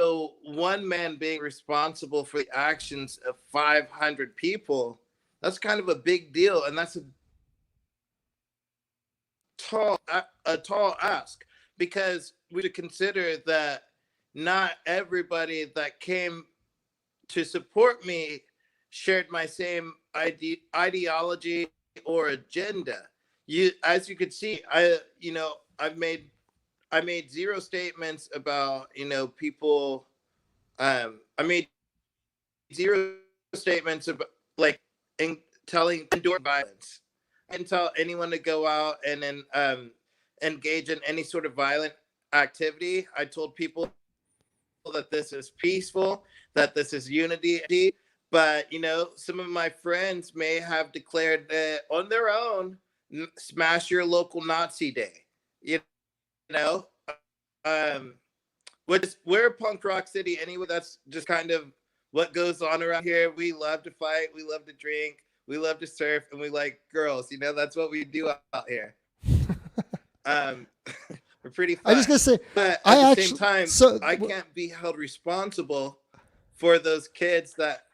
so one man being responsible for the actions of 500 people, that's kind of a big deal, and that's a tall ask, because we should consider that not everybody that came to support me shared my same ideology or agenda. As you could see, I made zero statements about, people. I made zero statements about, like, endure violence. I didn't tell anyone to go out and then engage in any sort of violent activity. I told people that this is peaceful, that this is unity. But, some of my friends may have declared that on their own, smash your local Nazi day. You know, we're a punk rock city anyway. That's just kind of what goes on around here. We love to fight, we love to drink, we love to surf, and we like girls. That's what we do out here. We're pretty fun. I was gonna say, but at the same time, I can't be held responsible for those kids that.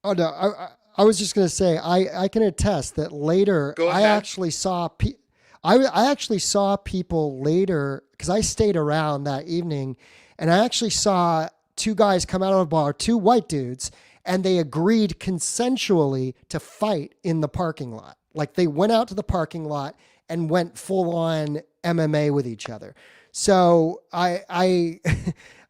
Oh no, I was just gonna say, I can attest that later I actually saw I actually saw people later, because I stayed around that evening, and I actually saw two guys come out of a bar, two white dudes, and they agreed consensually to fight in the parking lot. Like, they went out to the parking lot and went full on MMA with each other. So I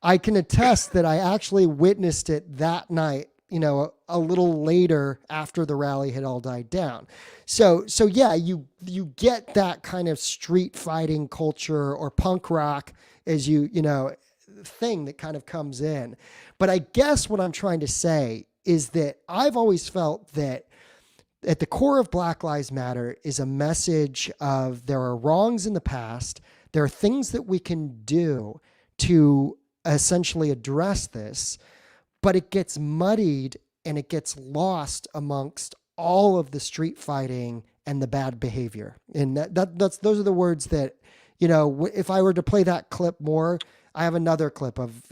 I can attest that I actually witnessed it that night, a little later after the rally had all died down. So yeah, you get that kind of street fighting culture or punk rock as thing that kind of comes in. But I guess what I'm trying to say is that I've always felt that at the core of Black Lives Matter is a message of there are wrongs in the past. There are things that we can do to essentially address this, but it gets muddied and it gets lost amongst all of the street fighting and the bad behavior. And those are the words that, if I were to play that clip more, I have another clip of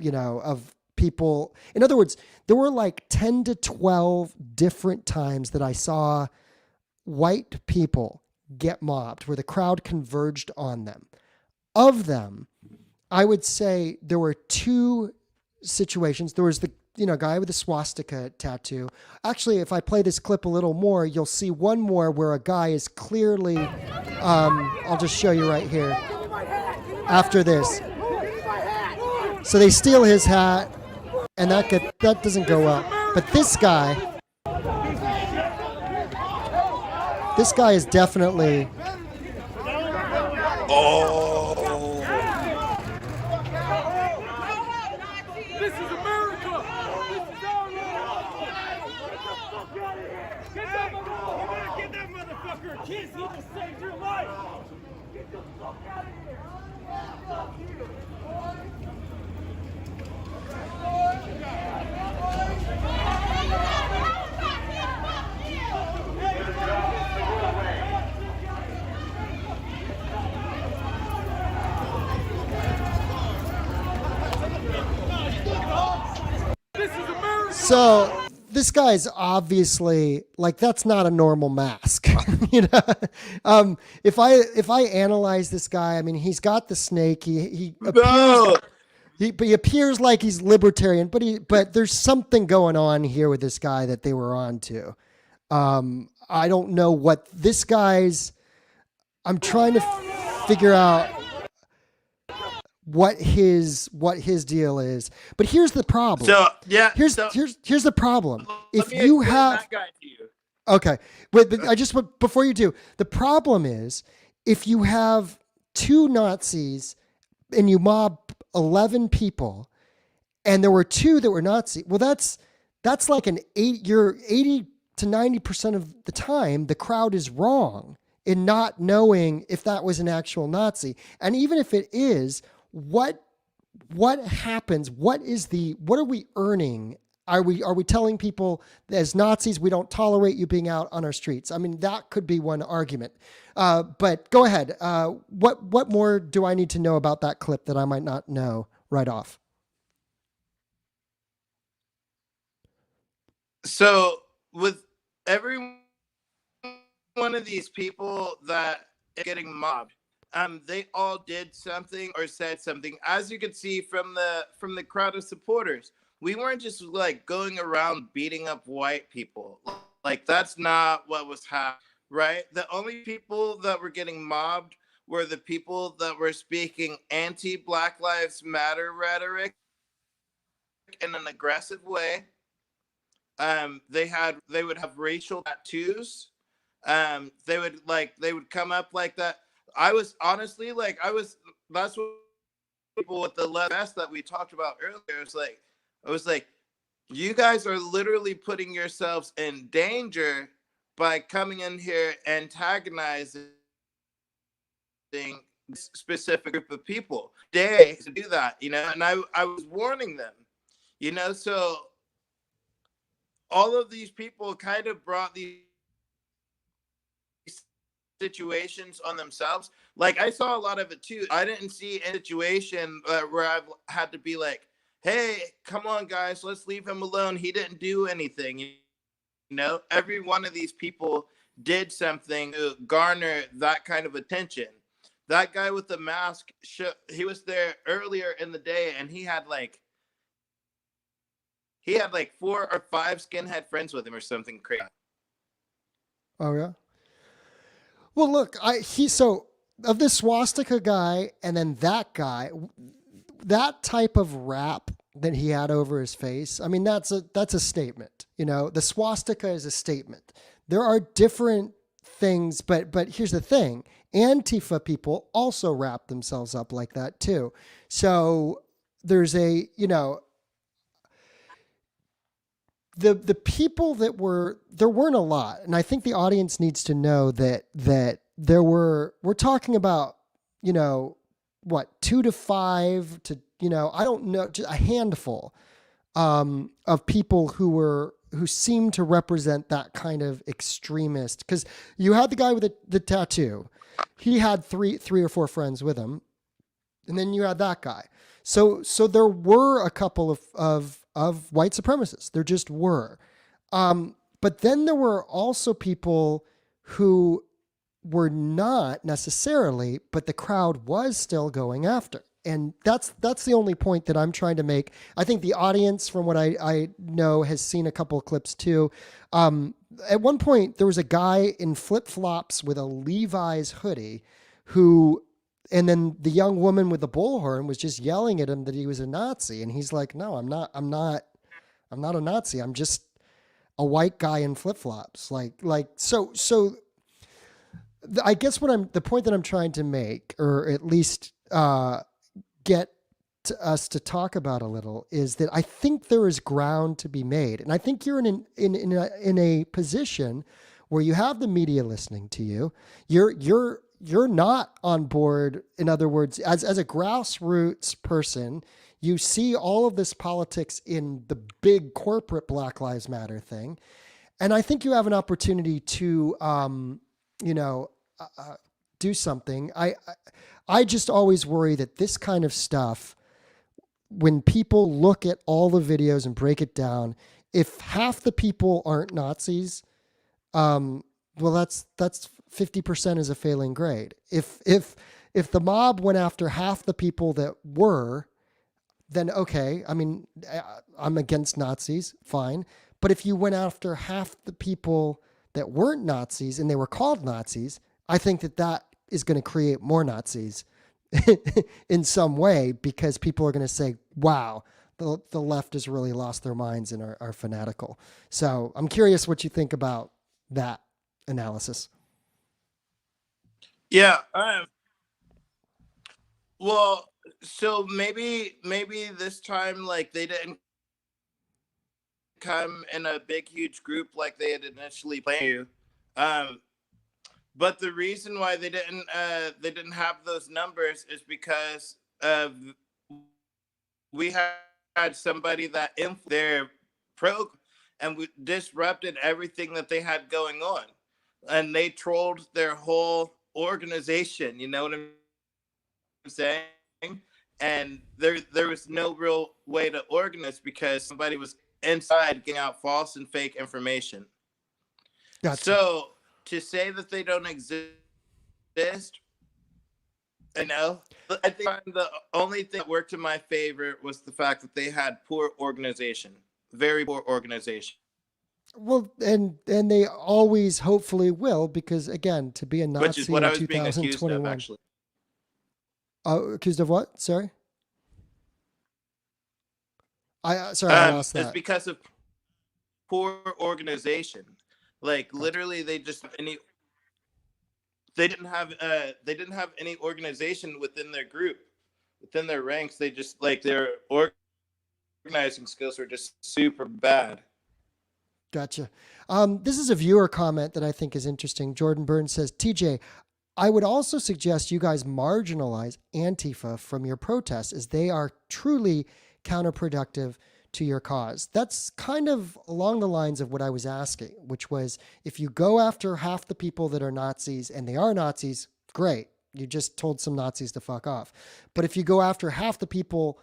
people. In other words, there were like 10 to 12 different times that I saw white people get mobbed where the crowd converged on them. Of them, I would say there were two situations. There was the guy with the swastika tattoo. Actually, if I play this clip a little more, you'll see one more where a guy is clearly, I'll just show you right here after this. So they steal his hat, and that doesn't go up. But this guy is definitely. Oh. This is America. This is our law. Get that motherfucker. Get that motherfucker. Kids, he just saved your life. Get the fuck out of here. Fuck you. So this guy's obviously like, that's not a normal mask. If I analyze this guy, I mean, he's got the snake. He appears like he's libertarian, but there's something going on here with this guy that they were on to. I don't know what this guy's. I'm trying to figure out what his deal is. But here's the problem. So yeah, here's the problem. If you have that guy to you. Okay, but before you do, the problem is if you have two Nazis and you mob 11 people, and there were two that were Nazi. Well, that's like you're 80 to 90% of the time the crowd is wrong in not knowing if that was an actual Nazi. And even if it is, what happens? What are we earning Are we telling people as Nazis we don't tolerate you being out on our streets? I mean, that could be one argument. But go ahead. What more do I need to know about that clip that I might not know right off? So with every one of these people that is getting mobbed, they all did something or said something. As you can see from the crowd of supporters, we weren't just like going around beating up white people. Like that's not what was happening, right? The only people that were getting mobbed were the people that were speaking anti-Black Lives Matter rhetoric in an aggressive way. They would have racial tattoos. They would come up like that. I was honestly like that's what people with the left vest that we talked about earlier. I was like, you guys are literally putting yourselves in danger by coming in here antagonizing this specific group of people. They to do that, and I was warning them, so all of these people kind of brought these situations on themselves. Like I saw a lot of it too. I didn't see a situation where I've had to be like, hey, come on guys, let's leave him alone, he didn't do anything. Every one of these people did something to garner that kind of attention. That guy with the mask, he was there earlier in the day and he had like 4 or 5 skinhead friends with him or something crazy. Oh yeah. Well, look, so of this swastika guy and then that guy, that type of wrap that he had over his face. I mean, that's a statement. The swastika is a statement. There are different things, but here's the thing: Antifa people also wrap themselves up like that too. So there's the people that there weren't a lot, and I think the audience needs to know that we're talking about 2 to 5 to I don't know, just a handful of people who seemed to represent that kind of extremist. Because you had the guy with the tattoo, he had three or four friends with him, and then you had that guy. So there were a couple of white supremacists. There just were. But then there were also people who were not necessarily, but the crowd was still going after. And that's the only point that I'm trying to make. I think the audience, from what I know, has seen a couple of clips too. At one point, there was a guy in flip-flops with a Levi's hoodie and then the young woman with the bullhorn was just yelling at him that he was a Nazi. And he's like, no, I'm not a Nazi. I'm just a white guy in flip-flops. So I guess the point that I'm trying to make, or at least get to us to talk about a little, is that I think there is ground to be made, and I think you're in a position where you have the media listening to you. You're not on board. In other words, as a grassroots person, you see all of this politics in the big corporate Black Lives Matter thing, and I think you have an opportunity to do something. I just always worry that this kind of stuff, when people look at all the videos and break it down, if half the people aren't Nazis, well, that's 50% is a failing grade. If the mob went after half the people that were, then okay. I mean, I'm against Nazis, fine. But if you went after half the people that weren't Nazis and they were called Nazis, I think that is going to create more Nazis in some way, because people are going to say, wow, the left has really lost their minds and are fanatical. So I'm curious what you think about that analysis. Yeah. Well, so maybe this time, like, they didn't come in a big, huge group like they had initially planned to. But the reason why they didn't have those numbers is because we had somebody that their program, and we disrupted everything that they had going on, and they trolled their whole organization. You know what I'm saying? And there was no real way to organize because somebody was inside getting out false and fake information. Gotcha. So to say that they don't exist, I know. I think the only thing that worked in my favor was the fact that they had poor organization, very poor organization. Well, and they always hopefully will, because again, to be a Nazi Which is what in I was being accused of, 2021. actually. Accused of what? Sorry. I lost that. It's because of poor organization. Like literally, they didn't have any organization within their group, within their ranks. They just like their organizing skills were just super bad. Gotcha. This is a viewer comment that I think is interesting. Jordan Burns says, TJ, I would also suggest you guys marginalize Antifa from your protests, as they are truly counterproductive to your cause. That's kind of along the lines of what I was asking, which was, if you go after half the people that are Nazis, and they are Nazis, great. You just told some Nazis to fuck off. But if you go after half the people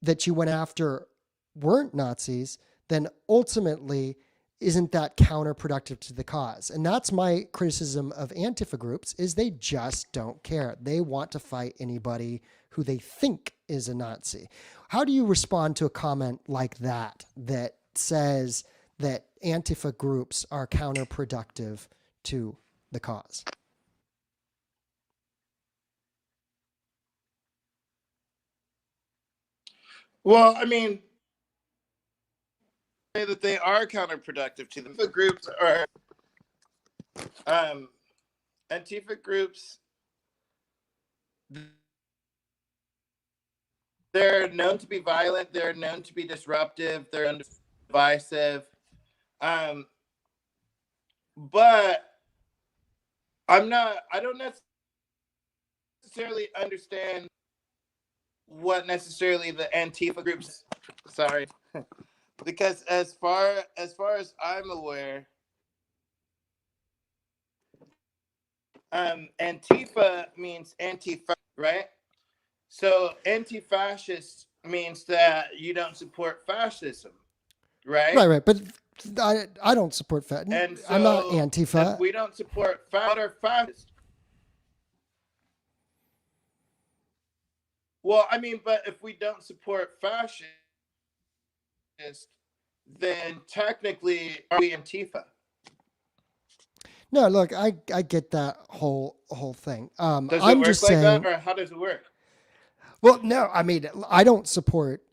that you went after weren't Nazis, then ultimately, isn't that counterproductive to the cause? And that's my criticism of Antifa groups, is they just don't care. They want to fight anybody who they think is a Nazi. How do you respond to a comment like that, that says that Antifa groups are counterproductive to the cause? Well, I mean, say that they are counterproductive to them. The groups are Antifa groups. They're known to be violent. They're known to be disruptive. They're divisive. But I don't necessarily understand what necessarily the Antifa groups. Sorry. Because as far as I'm aware, Antifa means anti-fascist, right? So anti-fascist means that you don't support fascism, right? Right. But I don't support fascism. And so I'm not Antifa. If we don't support fascist. Well, I mean, but if we don't support fascist, then technically are we Antifa? No, look, I get that whole thing. Does it I'm work just like saying, that, or how does it work? well, no, I mean, I don't support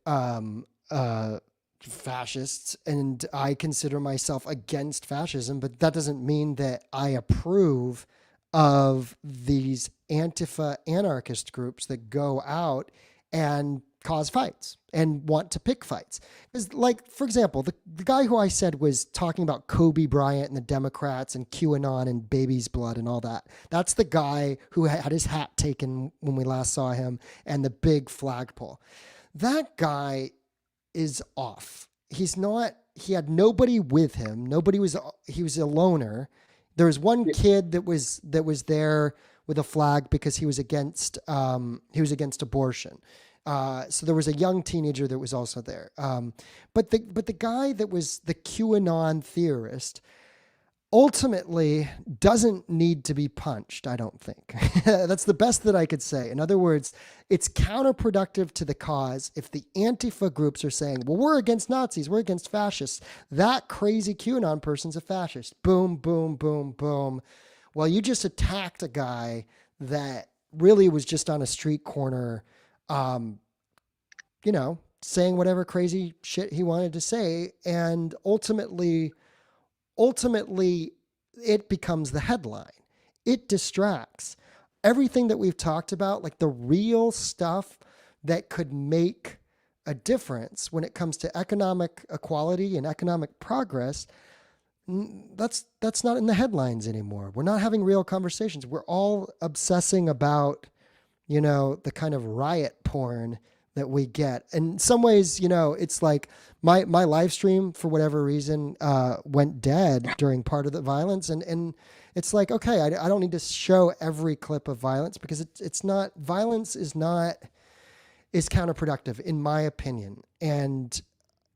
fascists, and I consider myself against fascism, but that doesn't mean that I approve of these Antifa anarchist groups that go out and cause fights and want to pick fights. Because, like, for example, the guy who I said was talking about Kobe Bryant and the Democrats and QAnon and baby's blood and all that. That's the guy who had his hat taken when we last saw him, and the big flagpole. That guy is off. He had nobody with him. He was a loner. There was one kid that was there with a flag because he was against abortion. So there was a young teenager that was also there. But the guy that was the QAnon theorist ultimately doesn't need to be punched, I don't think. That's the best that I could say. In other words, it's counterproductive to the cause if the Antifa groups are saying, well, we're against Nazis, we're against fascists. That crazy QAnon person's a fascist. Boom, boom, boom, boom. Well, you just attacked a guy that really was just on a street corner, saying whatever crazy shit he wanted to say. And ultimately it becomes the headline. It distracts. Everything that we've talked about, like the real stuff that could make a difference when it comes to economic equality and economic progress, that's not in the headlines anymore. We're not having real conversations. We're all obsessing about, the kind of riot porn that we get. In some ways, you know, it's like my live stream, for whatever reason, went dead during part of the violence. And it's like, okay, I don't need to show every clip of violence, because it's not, violence is counterproductive, in my opinion. And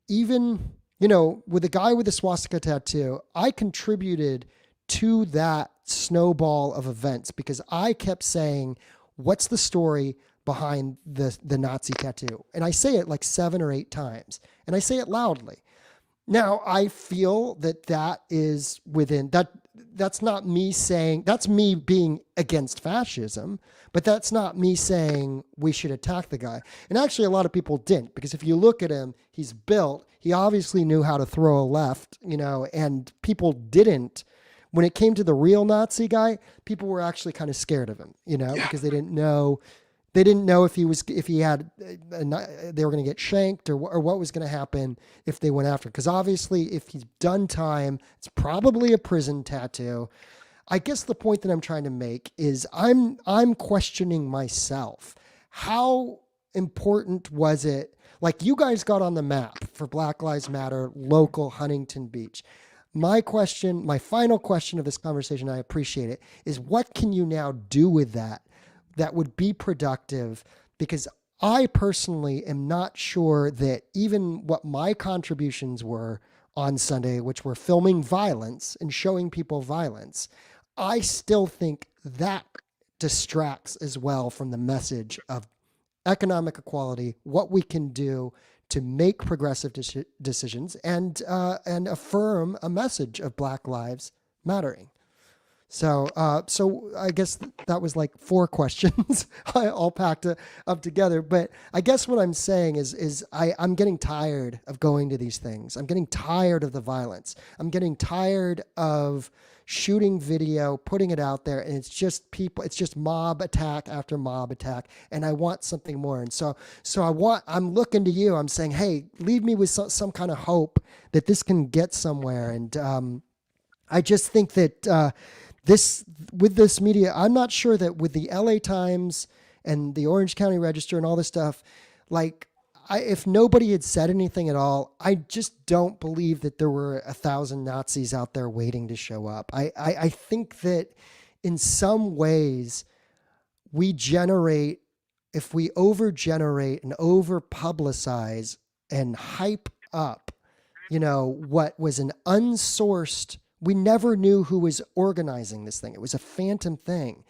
even, you know, with the guy with the swastika tattoo, I contributed to that snowball of events, because I kept saying, what's the story behind the Nazi tattoo? And I say it like 7 or 8 times, and I say it loudly. Now, I feel that is within that. That's not me saying, that's me being against fascism, but that's not me saying we should attack the guy. And actually, a lot of people didn't, because if you look at him, he's built, he obviously knew how to throw a left, you know, and people didn't. When it came to the real Nazi guy, people were actually kind of scared of him, you know, because they didn't know if they were going to get shanked, or what was going to happen if they went after. Because obviously, if he's done time, it's probably a prison tattoo. I guess the point that I'm trying to make is I'm questioning myself. How important was it? Like, you guys got on the map for Black Lives Matter, local Huntington Beach. My final question of this conversation, I appreciate it, is what can you now do with that would be productive? Because I personally am not sure that even what my contributions were on Sunday, which were filming violence and showing people violence, I still think that distracts as well from the message of economic equality, what we can do to make progressive decisions, and affirm a message of Black lives mattering. So I guess that was like 4 questions all packed up together. But I guess what I'm saying is I'm getting tired of going to these things. I'm getting tired of the violence. I'm getting tired of shooting video, putting it out there, and it's just mob attack after mob attack, and I want something more. And so I'm looking to you. I'm saying, hey, leave me with some kind of hope that this can get somewhere. And I just think that with this media, I'm not sure that with the LA Times and the Orange County Register and all this stuff, like, if nobody had said anything at all, I just don't believe that there were 1,000 Nazis out there waiting to show up. I think that in some ways if we over-generate and over-publicize and hype up, you know, what was an unsourced, we never knew who was organizing this thing. It was a phantom thing.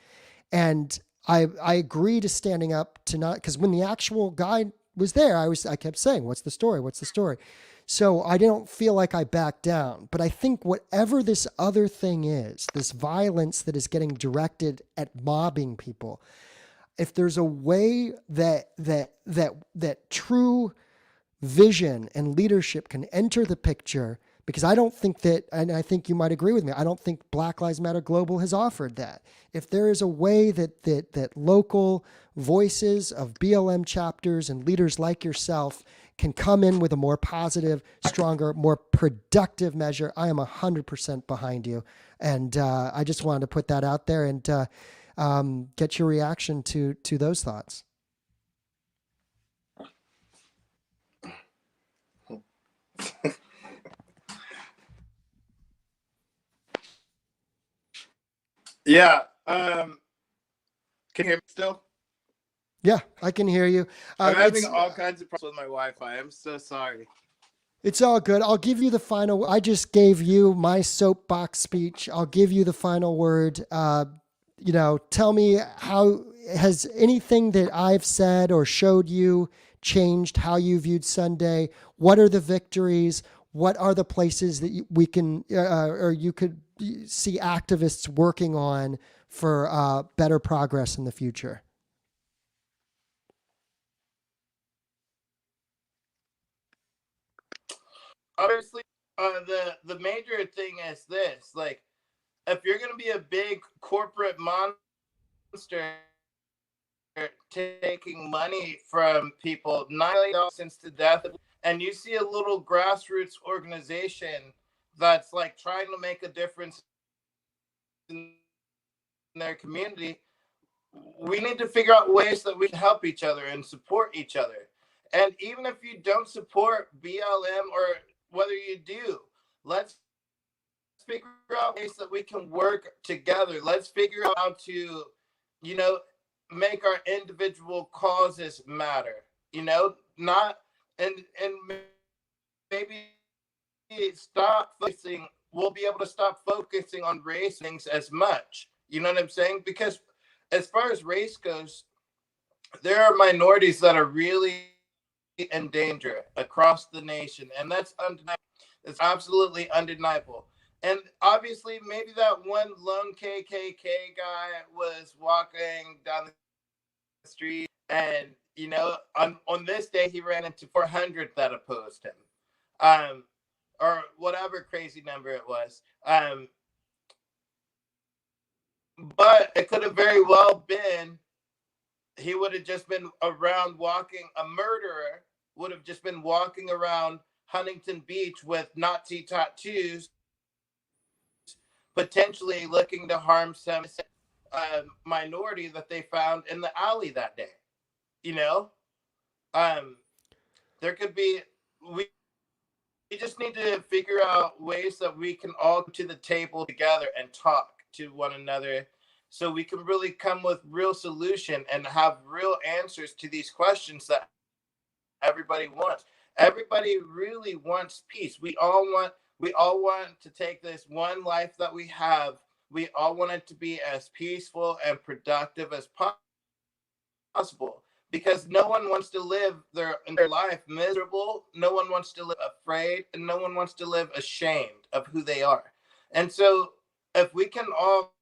And I agree to standing up to not, because when the actual guy was there, I kept saying, what's the story? What's the story? So I don't feel like I backed down. But I think whatever this other thing is, this violence that is getting directed at mobbing people, if there's a way that true vision and leadership can enter the picture, because I don't think that, and I think you might agree with me, I don't think Black Lives Matter Global has offered that. If there is a way that local voices of BLM chapters and leaders like yourself can come in with a more positive, stronger, more productive measure, I am 100% behind you. And I just wanted to put that out there and get your reaction to those thoughts. Yeah. Can you hear me still? Yeah, I can hear you. I'm having all kinds of problems with my Wi-Fi. I'm so sorry. It's all good. I'll give you the final. I just gave you my soapbox speech. I'll give you the final word. You know, tell me, how has anything that I've said or showed you changed how you viewed Sunday? What are the victories? What are the places that we can, or you could see activists working on for better progress in the future? Obviously, the major thing is this: like, if you're gonna be a big corporate monster taking money from people, $9 million since the death, and you see a little grassroots organization that's like trying to make a difference in their community, we need to figure out ways that we can help each other and support each other. And even if you don't support BLM, or whether you do, let's figure out ways that we can work together. Let's figure out how to, you know, make our individual causes matter. You know, not and maybe stop focusing. We'll be able to stop focusing on race things as much. You know what I'm saying? Because as far as race goes, there are minorities that are really in danger across the nation, and that's undeniable. It's absolutely undeniable. And obviously, maybe that one lone KKK guy was walking down the street, and you know, on this day he ran into 400 that opposed him, or whatever crazy number it was. But it could have very well been he would have just been around walking. A murderer would have just been walking around Huntington Beach with Nazi tattoos, potentially looking to harm some minority that they found in the alley that day. You know, there could be, we just need to figure out ways that we can all come to the table together and talk to one another, so we can really come with real solution and have real answers to these questions that everybody wants. Everybody really wants peace. We all want to take this one life that we have. We all want it to be as peaceful and productive as possible, because no one wants to live their life miserable. No one wants to live afraid, and no one wants to live ashamed of who they are. And so if we can all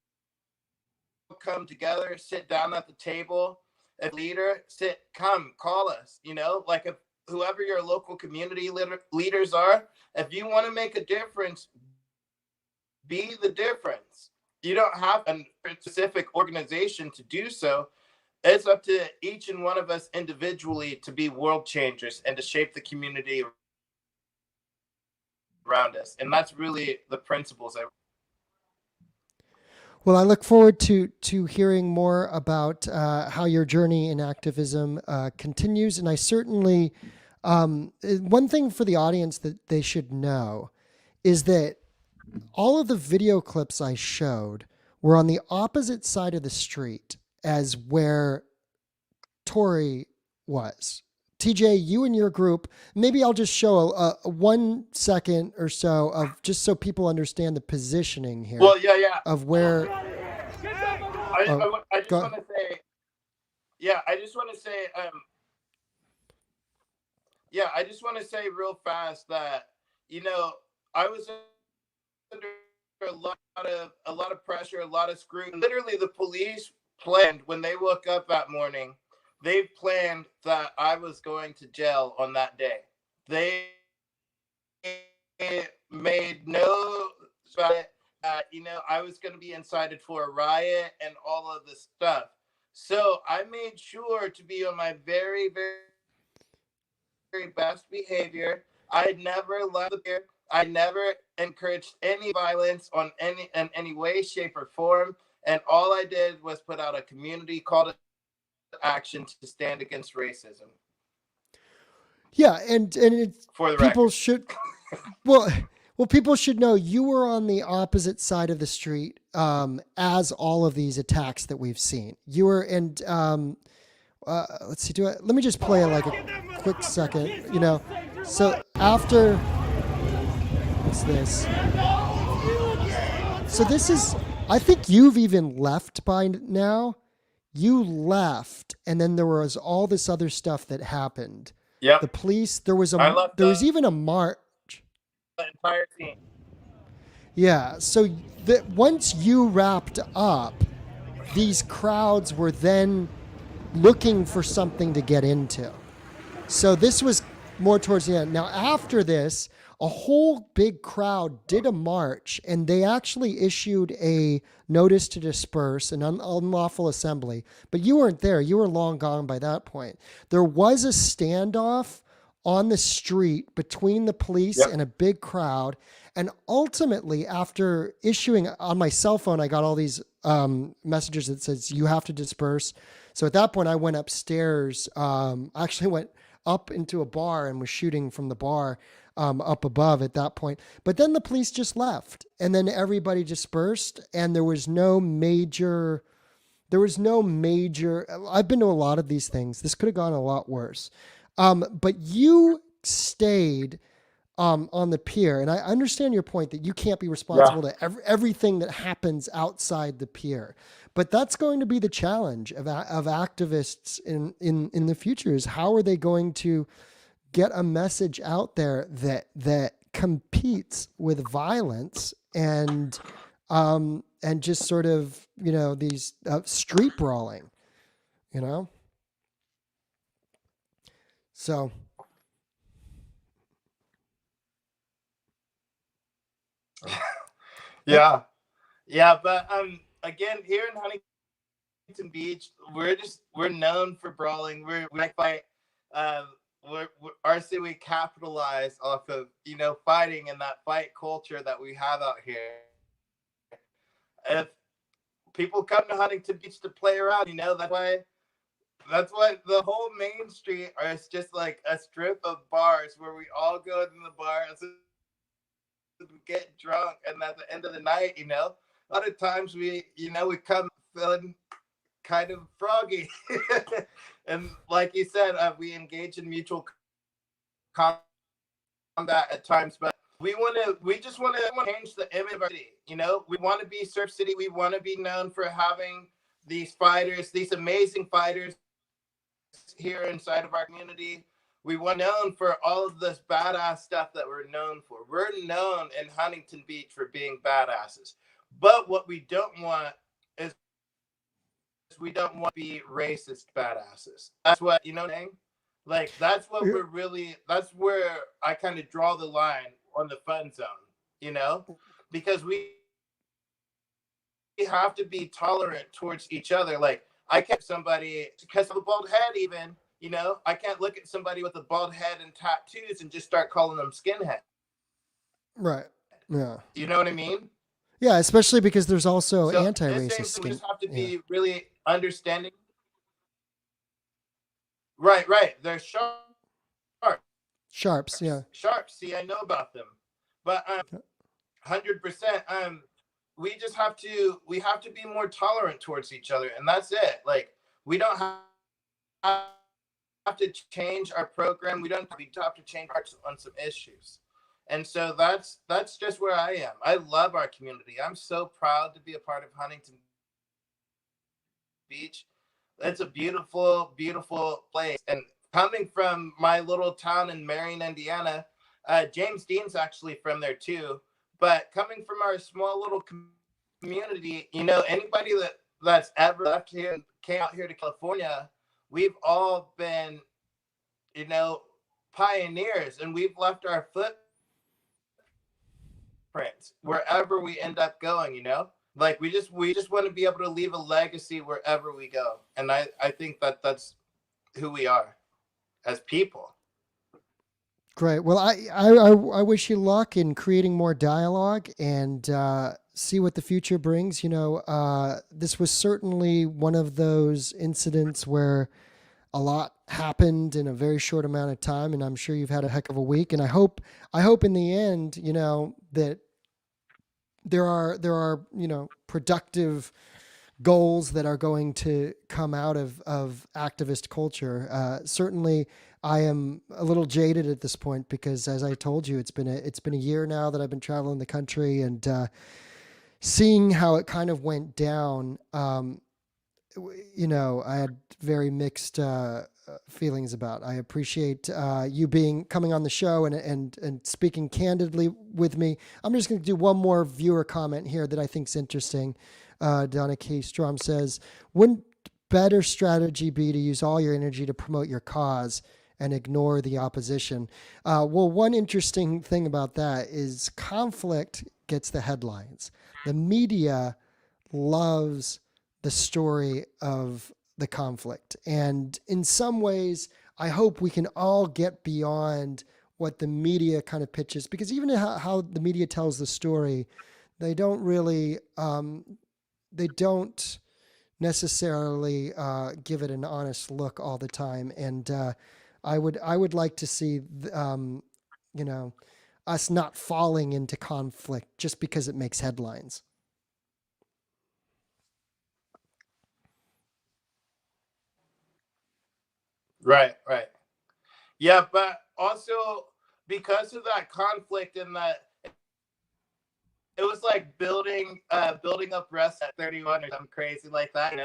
come together, sit down at the table, if leader, call us, you know, like if whoever your local community leaders are, if you want to make a difference, be the difference. You don't have a specific organization to do so. It's up to each and one of us individually to be world changers and to shape the community around us. And that's really the principles. Well, I look forward to hearing more about how your journey in activism continues. And I certainly, one thing for the audience that they should know is that all of the video clips I showed were on the opposite side of the street as where Tory was. TJ, you and your group, maybe I'll just show a 1 second or so of just so people understand the positioning here. Well, yeah. Of where. I just want to say, I just want to say real fast that, you know, I was under a lot of pressure, a lot of scrutiny. Literally, the police planned when they woke up that morning. They planned that I was going to jail on that day. They made no that, you know, I was going to be incited for a riot and all of this stuff. So I made sure to be on my very, very, very best behavior. I never left the pier. I never encouraged any violence in any way, shape, or form. And all I did was put out a community call to action to stand against racism. Yeah, and it's, for the people record. should well people should know you were on the opposite side of the street as all of these attacks that we've seen. You were, and let's see, let me just play like a quick second, you know. So after what's this? So this is, I think you've even left by now. You left, and then there was all this other stuff that happened. Yeah. The police, there was even a march. The entire team. Yeah. So once you wrapped up, these crowds were then looking for something to get into. So this was more towards the end. Now, after this, a whole big crowd did a march, and they actually issued a notice to disperse, an unlawful assembly. But you weren't there. You were long gone by that point. There was a standoff on the street between the police and a big crowd. And ultimately, after issuing on my cell phone, I got all these messages that says you have to disperse. So at that point, I went upstairs. I actually went up into a bar and was shooting from the bar up above at that point. But then the police just left, and then everybody dispersed, and there was no major. I've been to a lot of these things. This could have gone a lot worse. But you stayed on the pier, and I understand your point that you can't be responsible to everything that happens outside the pier. But that's going to be the challenge of activists in the future, is how are they going to get a message out there that competes with violence and just sort of, these street brawling, so. Yeah. But again, here in Huntington Beach, we're known for brawling. We fight. Our city capitalize off of fighting and that fight culture that we have out here. If people come to Huntington Beach to play around, that's why the whole main street is just like a strip of bars where we all go to the bar and get drunk, and at the end of the night, a lot of times we come feeling kind of froggy. And like you said, we engage in mutual combat at times, but we just want to change the image of our city. We want to be Surf City. We want to be known for having these fighters, these amazing fighters here inside of our community. We were known for all of this badass stuff that we're known for. We're known in Huntington Beach for being badasses. But what we don't want is we don't want to be racist badasses. That's what, what I'm saying? Like, that's what that's where I kind of draw the line on the fun zone, because we have to be tolerant towards each other. Like, I can't somebody because of a bald head even, I can't look at somebody with a bald head and tattoos and just start calling them skinhead. Right. Yeah. You know what I mean? Yeah, especially because there's also anti-racist skin. We just have to be really understanding. Right. They're sharps. Yeah. Sharps. See, I know about them, but 100%. We just have to be more tolerant towards each other, and that's it. Like, we don't have to change our program. We don't have to change hearts on some issues. And so that's just where I am. I love our community. I'm so proud to be a part of Huntington Beach. It's a beautiful, beautiful place. And coming from my little town in Marion, Indiana, James Dean's actually from there too. But coming from our small little community, anybody that's ever left here and came out here to California, we've all been, pioneers, and we've left our footprints wherever we end up going, Like, we just want to be able to leave a legacy wherever we go. And I think that's who we are as people. Great. Well, I wish you luck in creating more dialogue and see what the future brings. This was certainly one of those incidents where a lot happened in a very short amount of time, and I'm sure you've had a heck of a week. And I hope in the end, that there are productive goals that are going to come out of activist culture. Certainly, I am a little jaded at this point because, as I told you, it's been a year now that I've been traveling the country, and seeing how it kind of went down. I had very mixed feelings about. I appreciate you coming on the show and speaking candidly with me. I'm just going to do one more viewer comment here that I think is interesting. Donna K. Strom says, wouldn't better strategy be to use all your energy to promote your cause and ignore the opposition? Well, one interesting thing about that is conflict gets the headlines. The media loves the story of the conflict. And in some ways, I hope we can all get beyond what the media kind of pitches, because even how the media tells the story, they don't really, they don't necessarily give it an honest look all the time. And I would like to see, you know, us not falling into conflict just because it makes headlines. Right, right. Yeah, but also because of that conflict and that it was like building up rest at 31 or something crazy like that,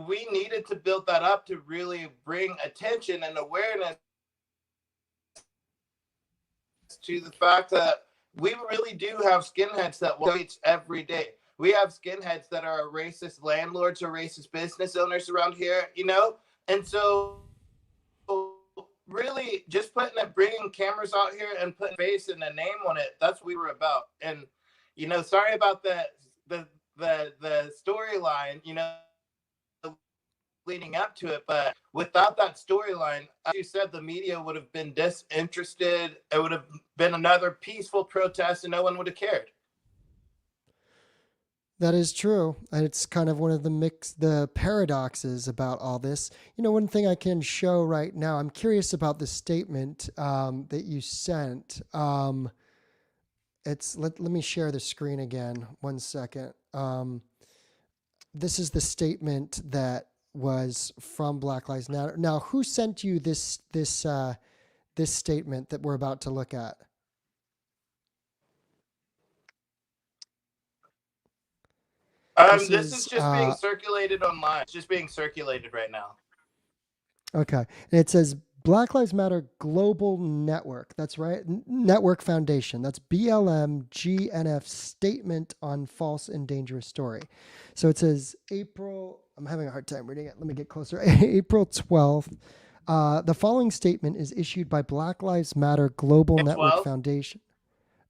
we needed to build that up to really bring attention and awareness to the fact that we really do have skinheads that wage every day. We have skinheads that are racist landlords or racist business owners around here, and so really just bringing cameras out here and putting face and a name on it. That's what we were about. And sorry about the storyline, leading up to it, but without that storyline, as you said, the media would have been disinterested. It would have been another peaceful protest, and no one would have cared. That is true. And it's kind of one of the paradoxes about all this. One thing I can show right now, I'm curious about the statement that you sent. Let me share the screen again. 1 second. This is the statement that was from Black Lives Matter. Now, who sent you this statement that we're about to look at? This is just being circulated online. It's just being circulated right now. Okay. And it says Black Lives Matter Global Network. That's right. Network Foundation. That's BLM GNF Statement on False and Dangerous Story. So it says I'm having a hard time reading it. Let me get closer. April 12th. The following statement is issued by Black Lives Matter Global Network Foundation.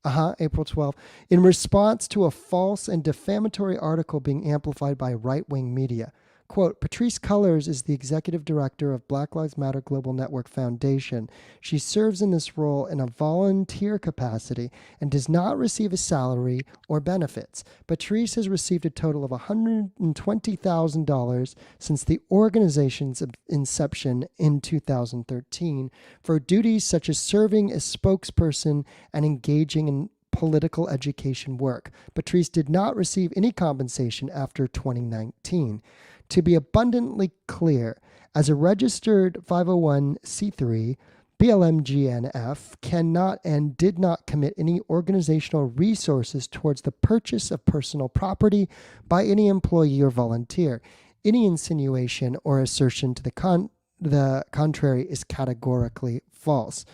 April 12th. In response to a false and defamatory article being amplified by right-wing media. Quote, Patrisse Cullors is the executive director of Black Lives Matter Global Network Foundation. She serves in this role in a volunteer capacity and does not receive a salary or benefits. Patrisse has received a total of $120,000 since the organization's inception in 2013 for duties such as serving as spokesperson and engaging in political education work. Patrisse did not receive any compensation after 2019. To be abundantly clear, as a registered 501c3, BLMGNF cannot and did not commit any organizational resources towards the purchase of personal property by any employee or volunteer. Any insinuation or assertion to the contrary is categorically false.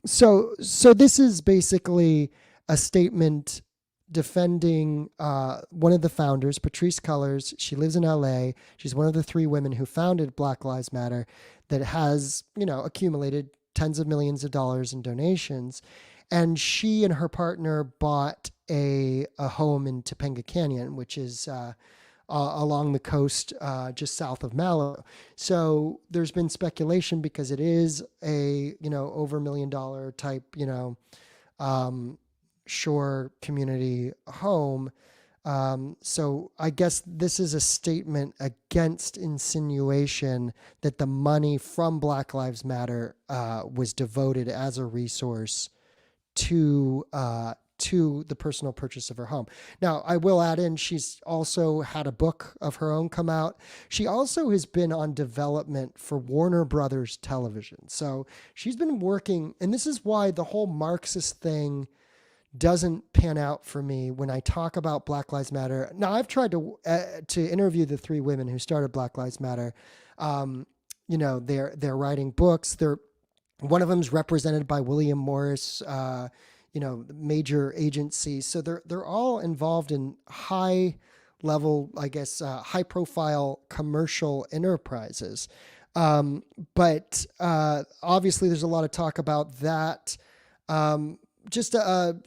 So this is basically a statement defending one of the founders, Patrisse Cullors. She lives in LA. She's one of the 3 women who founded Black Lives Matter that has, accumulated tens of millions of dollars in donations. And she and her partner bought a home in Topanga Canyon, which is along the coast just south of Malibu. So there's been speculation because it is a, over $1 million type, shore community home. So I guess this is a statement against insinuation that the money from Black Lives Matter was devoted as a resource to the personal purchase of her home. Now, I will add in, she's also had a book of her own come out. She also has been on development for Warner Brothers Television. So she's been working, and this is why the whole Marxist thing doesn't pan out for me when I talk about Black Lives Matter. Now, I've tried to interview the 3 women who started Black Lives Matter. They're writing books. One of them's represented by William Morris, major agencies. So they're all involved in high level, I guess, high profile commercial enterprises. But obviously there's a lot of talk about that. Just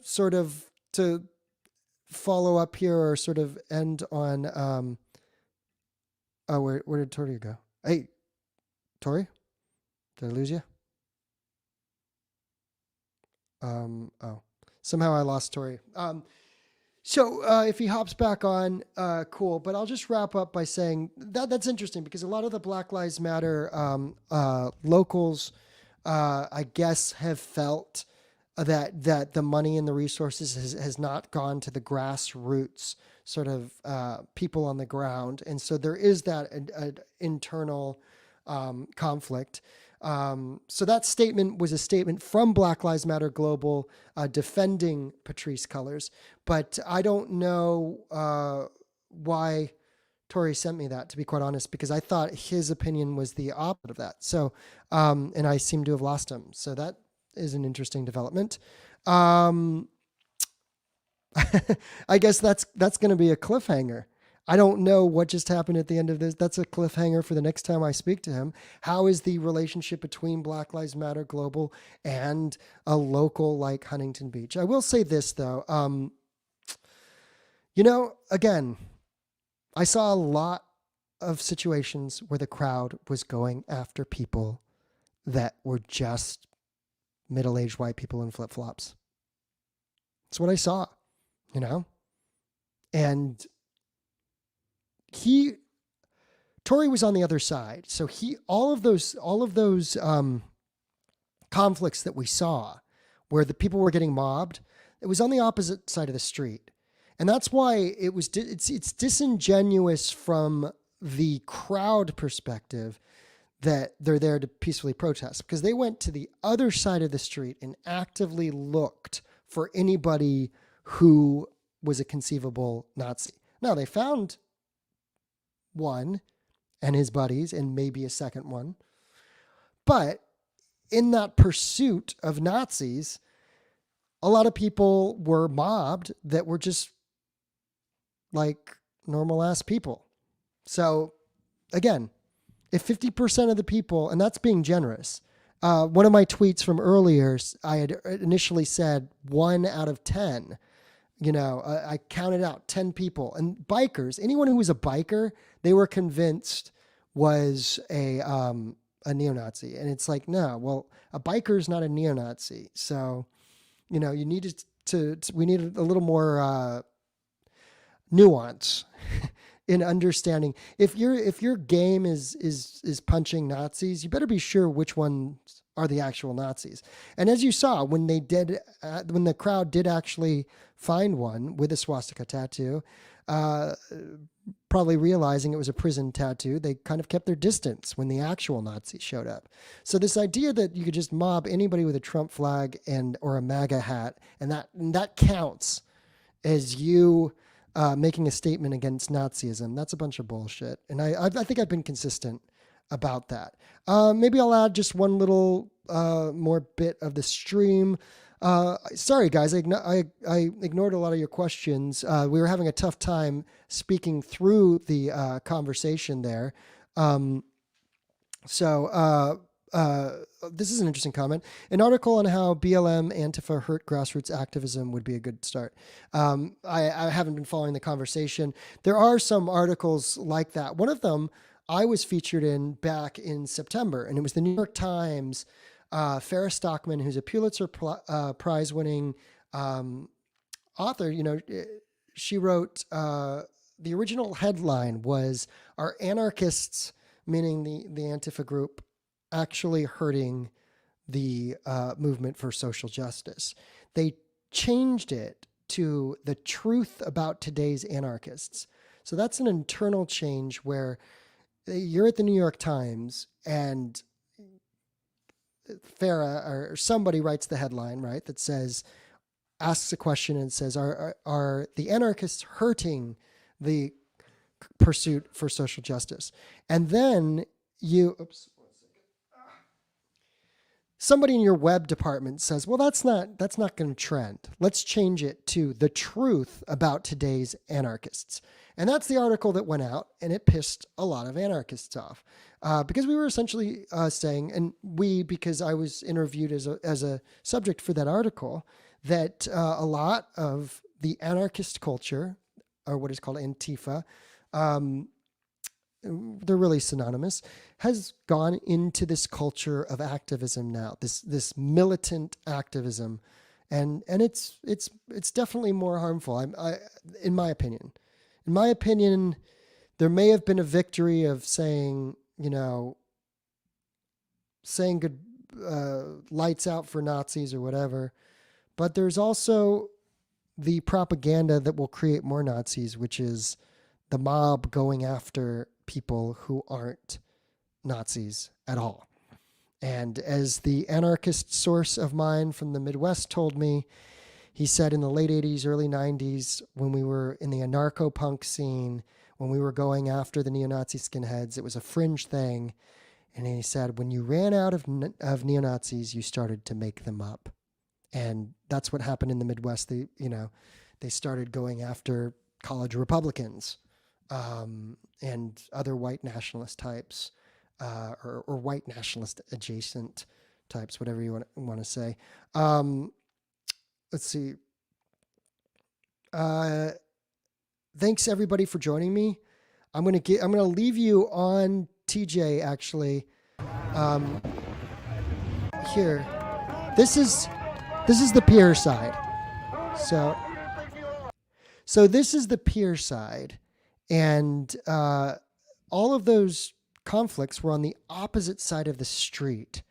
sort of to follow up here or sort of end on, where did Tory go? Hey, Tory? Did I lose you? Somehow I lost Tory. So if he hops back on, cool. But I'll just wrap up by saying that's interesting because a lot of the Black Lives Matter locals, I guess, have felt that the money and the resources has not gone to the grassroots sort of people on the ground, and so there is that internal conflict. So that statement was a statement from Black Lives Matter Global defending Patrisse Cullors, but I don't know why Tory sent me that, to be quite honest, because I thought his opinion was the opposite of that. So, and I seem to have lost him. So that is an interesting development. I guess that's going to be a cliffhanger. I don't know what just happened at the end of this. That's a cliffhanger for the next time I speak to him. How is the relationship between Black Lives Matter Global and a local like Huntington Beach? I will say this, though. Again, I saw a lot of situations where the crowd was going after people that were just middle-aged white people in flip-flops. That's what I saw, and Tory was on the other side. So all of those conflicts that we saw where the people were getting mobbed, it was on the opposite side of the street. And that's why it's disingenuous from the crowd perspective that they're there to peacefully protest, because they went to the other side of the street and actively looked for anybody who was a conceivable Nazi. Now, they found one and his buddies and maybe a second one. But in that pursuit of Nazis, a lot of people were mobbed that were just like normal ass people. So again, if 50% of the people, and that's being generous, one of my tweets from earlier, I had initially said 1 out of 10. I counted out 10 people, and bikers, anyone who was a biker, they were convinced was a neo-Nazi. And it's like, no, well, a biker is not a neo-Nazi. So, you needed we needed a little more nuance in understanding. If your game is punching Nazis, you better be sure which ones are the actual Nazis. And as you saw, when the crowd did actually find one with a swastika tattoo, probably realizing it was a prison tattoo, they kind of kept their distance when the actual Nazis showed up. So this idea that you could just mob anybody with a Trump flag or a MAGA hat, and that counts as you making a statement against Nazism, that's a bunch of bullshit. And I think I've been consistent about that. Maybe I'll add just one little more bit of the stream. Sorry, guys, I ignored a lot of your questions. We were having a tough time speaking through the conversation there. This is an interesting comment. An article on how BLM Antifa hurt grassroots activism would be a good start. I haven't been following the conversation. There are some articles like that. One of them I was featured in back in September, and it was the New York Times. Farrah Stockman, who's a Pulitzer Prize winning author, she wrote, the original headline was, "Are anarchists," meaning the Antifa group, "actually hurting the movement for social justice?" They changed it to "the truth about today's anarchists." So that's an internal change where you're at the New York Times and Farrah or somebody writes the headline, right, that says, asks a question and says, are the anarchists hurting the pursuit for social justice? And then somebody in your web department says, well, that's not going to trend. Let's change it to "the truth about today's anarchists." And that's the article that went out, and it pissed a lot of anarchists off because we were essentially saying, and because I was interviewed as a subject for that article, that a lot of the anarchist culture, or what is called Antifa, they're really synonymous, has gone into this culture of activism now, this militant activism. and it's definitely more harmful. In my opinion, there may have been a victory of saying, saying good lights out for Nazis or whatever, but there's also the propaganda that will create more Nazis, which is the mob going after people who aren't Nazis at all. And as the anarchist source of mine from the Midwest told me, he said in the late 80s, early 90s, when we were in the anarcho-punk scene, when we were going after the neo-Nazi skinheads, it was a fringe thing. And he said, when you ran out of neo-Nazis, you started to make them up. And that's what happened in the Midwest. They started going after college Republicans and other white nationalist types, or white nationalist adjacent types, whatever you want to say. Let's see. Thanks everybody for joining me. I'm gonna leave you on TJ actually. Here, this is the pier side. So this is the pier side, and all of those conflicts were on the opposite side of the street.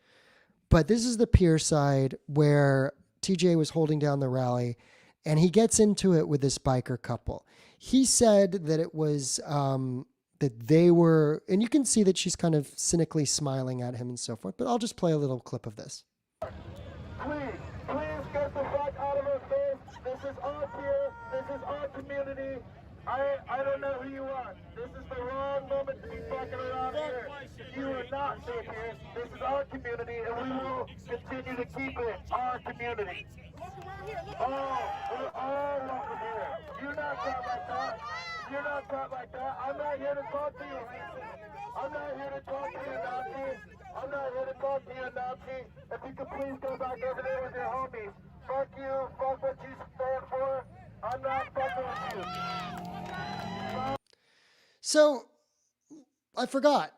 But this is the pier side where TJ was holding down the rally, and he gets into it with this biker couple. He said that it was that they were, and you can see that she's kind of cynically smiling at him and so forth, but I'll just play a little clip of this. Please get the fuck out of our face. This is our pier. This is our community. I don't know who you are. This is the wrong moment to be fucking around here. You are not safe here. This is our community, and we will continue to keep it our community. Oh, we're all welcome here. You're not taught like that. You're not taught like that. I'm not here to talk to you. I'm not here to talk to you, Nazi. I'm not here to talk to you, Nazi. If you could please go back over there with your homies. Fuck you. Fuck what you stand for. I'm not fucking with you. So, I forgot.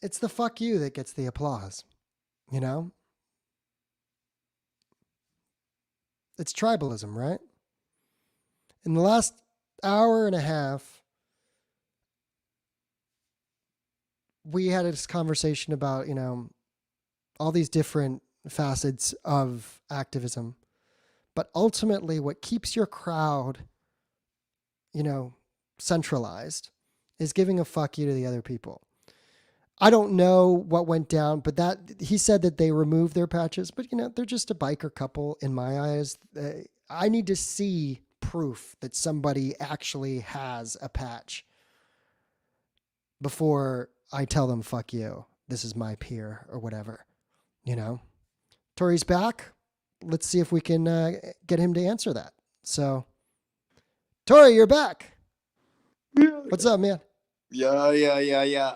It's the fuck you that gets the applause. It's tribalism, right? In the last hour and a half, we had this conversation about, all these different facets of activism. But ultimately, what keeps your crowd, centralized is giving a fuck you to the other people. I don't know what went down, but he said that they removed their patches, but they're just a biker couple in my eyes. I need to see proof that somebody actually has a patch before I tell them, fuck you, this is my peer or whatever, Tory's back. Let's see if we can get him to answer that. So, Tory, you're back. What's up, man? Yeah.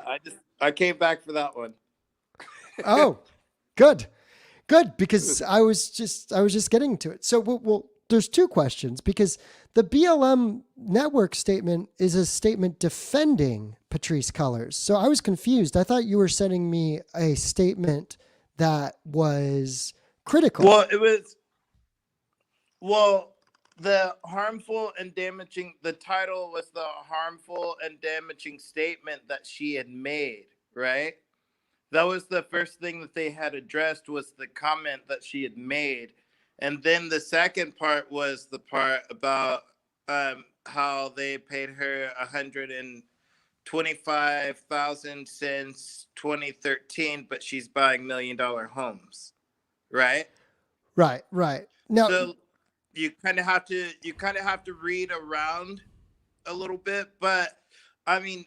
I came back for that one. Oh, good, because I was just getting to it. So, well, there's two questions, because the BLM network statement is a statement defending Patrisse Cullors. So I was confused. I thought you were sending me a statement that was critical. The harmful and damaging, the title was the harmful and damaging statement that she had made, right? That was the first thing that they had addressed, was the comment that she had made. And then the second part was the part about how they paid her $125,000 since 2013, but she's buying $1 million homes, right? Right. Now, so you kind of have to read around a little bit, but I mean,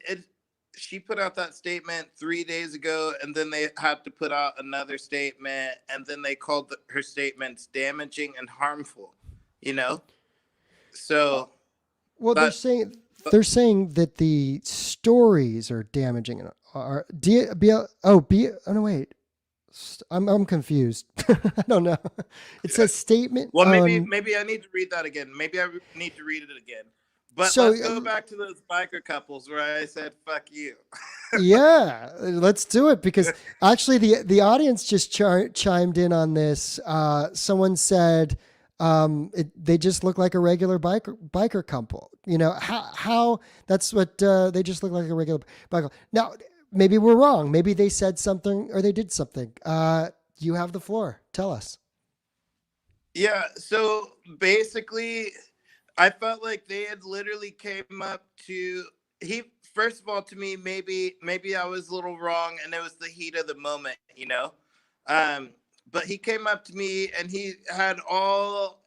she put out that statement 3 days ago, and then they had to put out another statement, and then they called her statements damaging and harmful, So, well, they're saying that the stories are damaging and are no, wait. I'm confused. I don't know. It says statement. Well, maybe I need to read that again. Maybe I need to read it again. But So let's go back to those biker couples where I said "fuck you." yeah, let's do it because actually the audience just chimed in on this. Someone said they just look like a regular biker couple. You know how that's what they just look like a regular biker. Now maybe we're wrong. Maybe they said something or they did something. You have the floor. Tell us. Yeah, so basically, I felt like they had literally came up to he first of all to me maybe I was a little wrong and it was the heat of the moment, you know. Um, but he came up to me and he had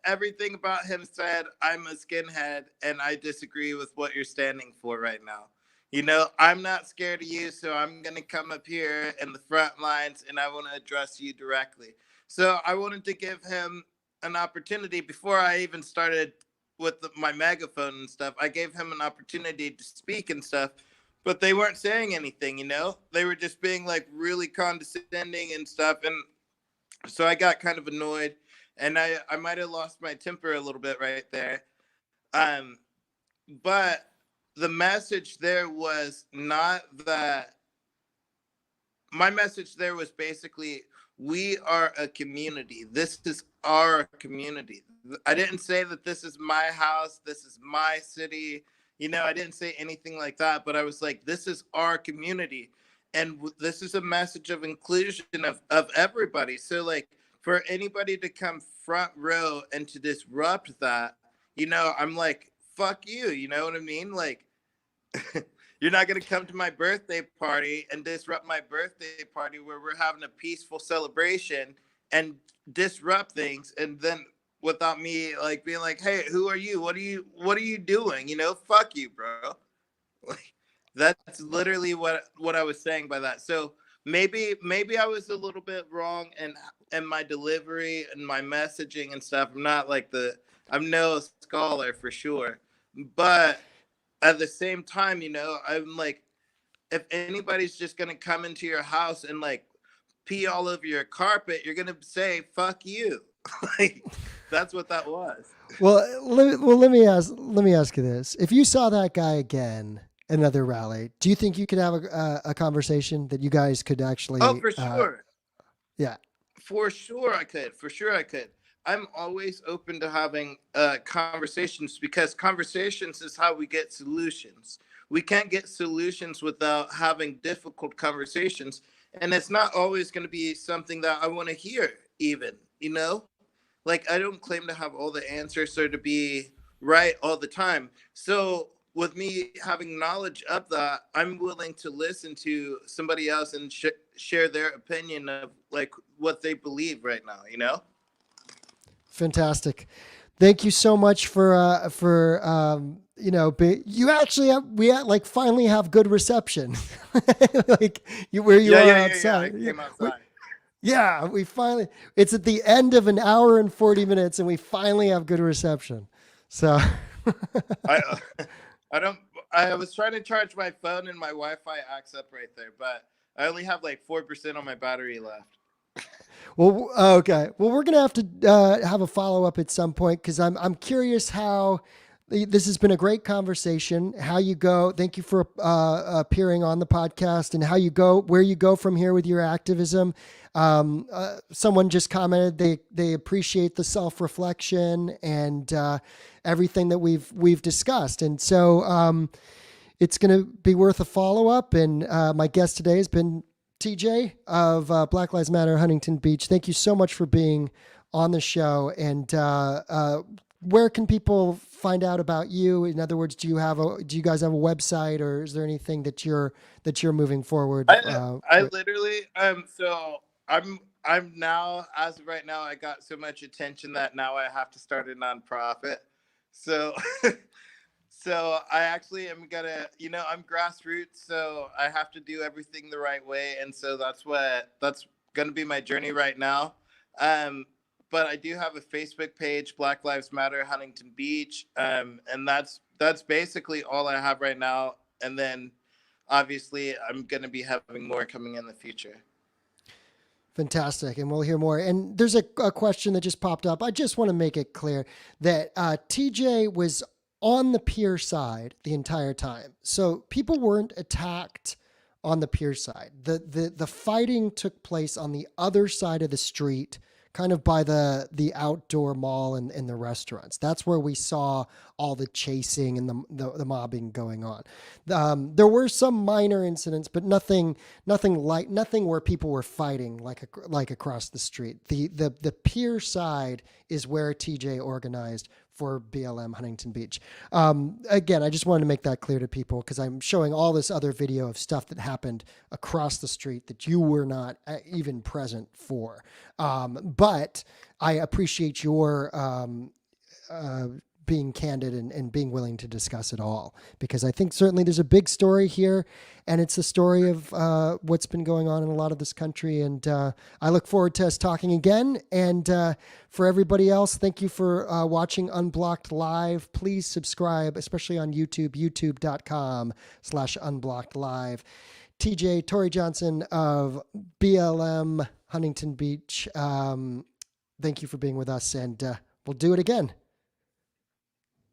everything about him said, I'm a skinhead and I disagree with what you're standing for right now. You know, I'm not scared of you, so I'm gonna come up here in the front lines and I want to address you directly. So I wanted to give him an opportunity before I even started with my megaphone and stuff. I gave him an opportunity to speak and stuff, but they weren't saying anything, you know? They were just being like really condescending and stuff. And so I got kind of annoyed and I might have lost my temper a little bit right there. Um, but the message there was not that my message there was basically we are a community. This is our community. I didn't say that this is my house, this is my city. You know, I didn't say anything like that, but I was like, this is our community. And this is a message of inclusion of everybody. So, like, for anybody to come front row and to disrupt that, you know, I'm like, fuck you. You know what I mean? Like, you're not going to come to my birthday party and disrupt my birthday party where we're having a peaceful celebration and disrupt things. And then without me like being like, hey, who are you? What are you doing? You know, fuck you, bro. Like, that's literally what I was saying by that. So maybe I was a little bit wrong in my delivery and my messaging and stuff. I'm no scholar for sure, but at the same time, you know, I'm like, if anybody's just gonna come into your house and like pee all over your carpet, you're gonna say "fuck you." Like, that's what that was. Well, let me ask you this: if you saw that guy again at another rally, do you think you could have a conversation that you guys could actually? Oh, for sure. Yeah. For sure I could. For sure I could. I'm always open to having conversations because conversations is how we get solutions. We can't get solutions without having difficult conversations. And it's not always going to be something that I want to hear, even, you know? Like, I don't claim to have all the answers or to be right all the time. So, with me having knowledge of that, I'm willing to listen to somebody else and share their opinion of like what they believe right now, you know? Fantastic. Thank you so much for you know, you actually we finally have good reception. Like where you are outside. I came outside. Yeah, we finally, it's at the end of an hour and 40 minutes and we finally have good reception. So I was trying to charge my phone and my Wi-Fi acts up right there, but I only have like 4% on my battery left. Well, okay. Well, we're gonna have to have a follow up at some point because I'm curious how this has been a great conversation. How you go? Thank you for appearing on the podcast and how you go, where you go from here with your activism. Someone just commented they appreciate the self reflection and everything that we've discussed, and so it's going to be worth a follow up. And my guest today has been TJ of Black Lives Matter Huntington Beach. Thank you so much for being on the show. And where can people find out about you? In other words, do you guys have a website, or is there anything that you're moving forward? I literally so I'm now, as of right now, I got so much attention that now I have to start a nonprofit. So So I actually am gonna, you know, I'm grassroots, so I have to do everything the right way, and so that's gonna be my journey right now. But I do have a Facebook page, Black Lives Matter Huntington Beach, and that's basically all I have right now. And then, obviously, I'm gonna be having more coming in the future. Fantastic. And we'll hear more. And there's a question that just popped up. I just want to make it clear that TJ was on the pier side the entire time. So people weren't attacked on the pier side. The fighting took place on the other side of the street, kind of by the outdoor mall and the restaurants. That's where we saw all the chasing and the mobbing going on. There were some minor incidents, but nothing where people were fighting like across the street. The pier side is where TJ organized for BLM Huntington Beach. Again, I just wanted to make that clear to people because I'm showing all this other video of stuff that happened across the street that you were not even present for. But I appreciate your being candid and being willing to discuss it all, because I think certainly there's a big story here, and it's the story of what's been going on in a lot of this country. And I look forward to us talking again. And for everybody else, thank you for watching Unblocked Live. Please subscribe, especially on YouTube, youtube.com/Unblocked Live. TJ, Tory Johnson of BLM Huntington Beach. Thank you for being with us, and we'll do it again.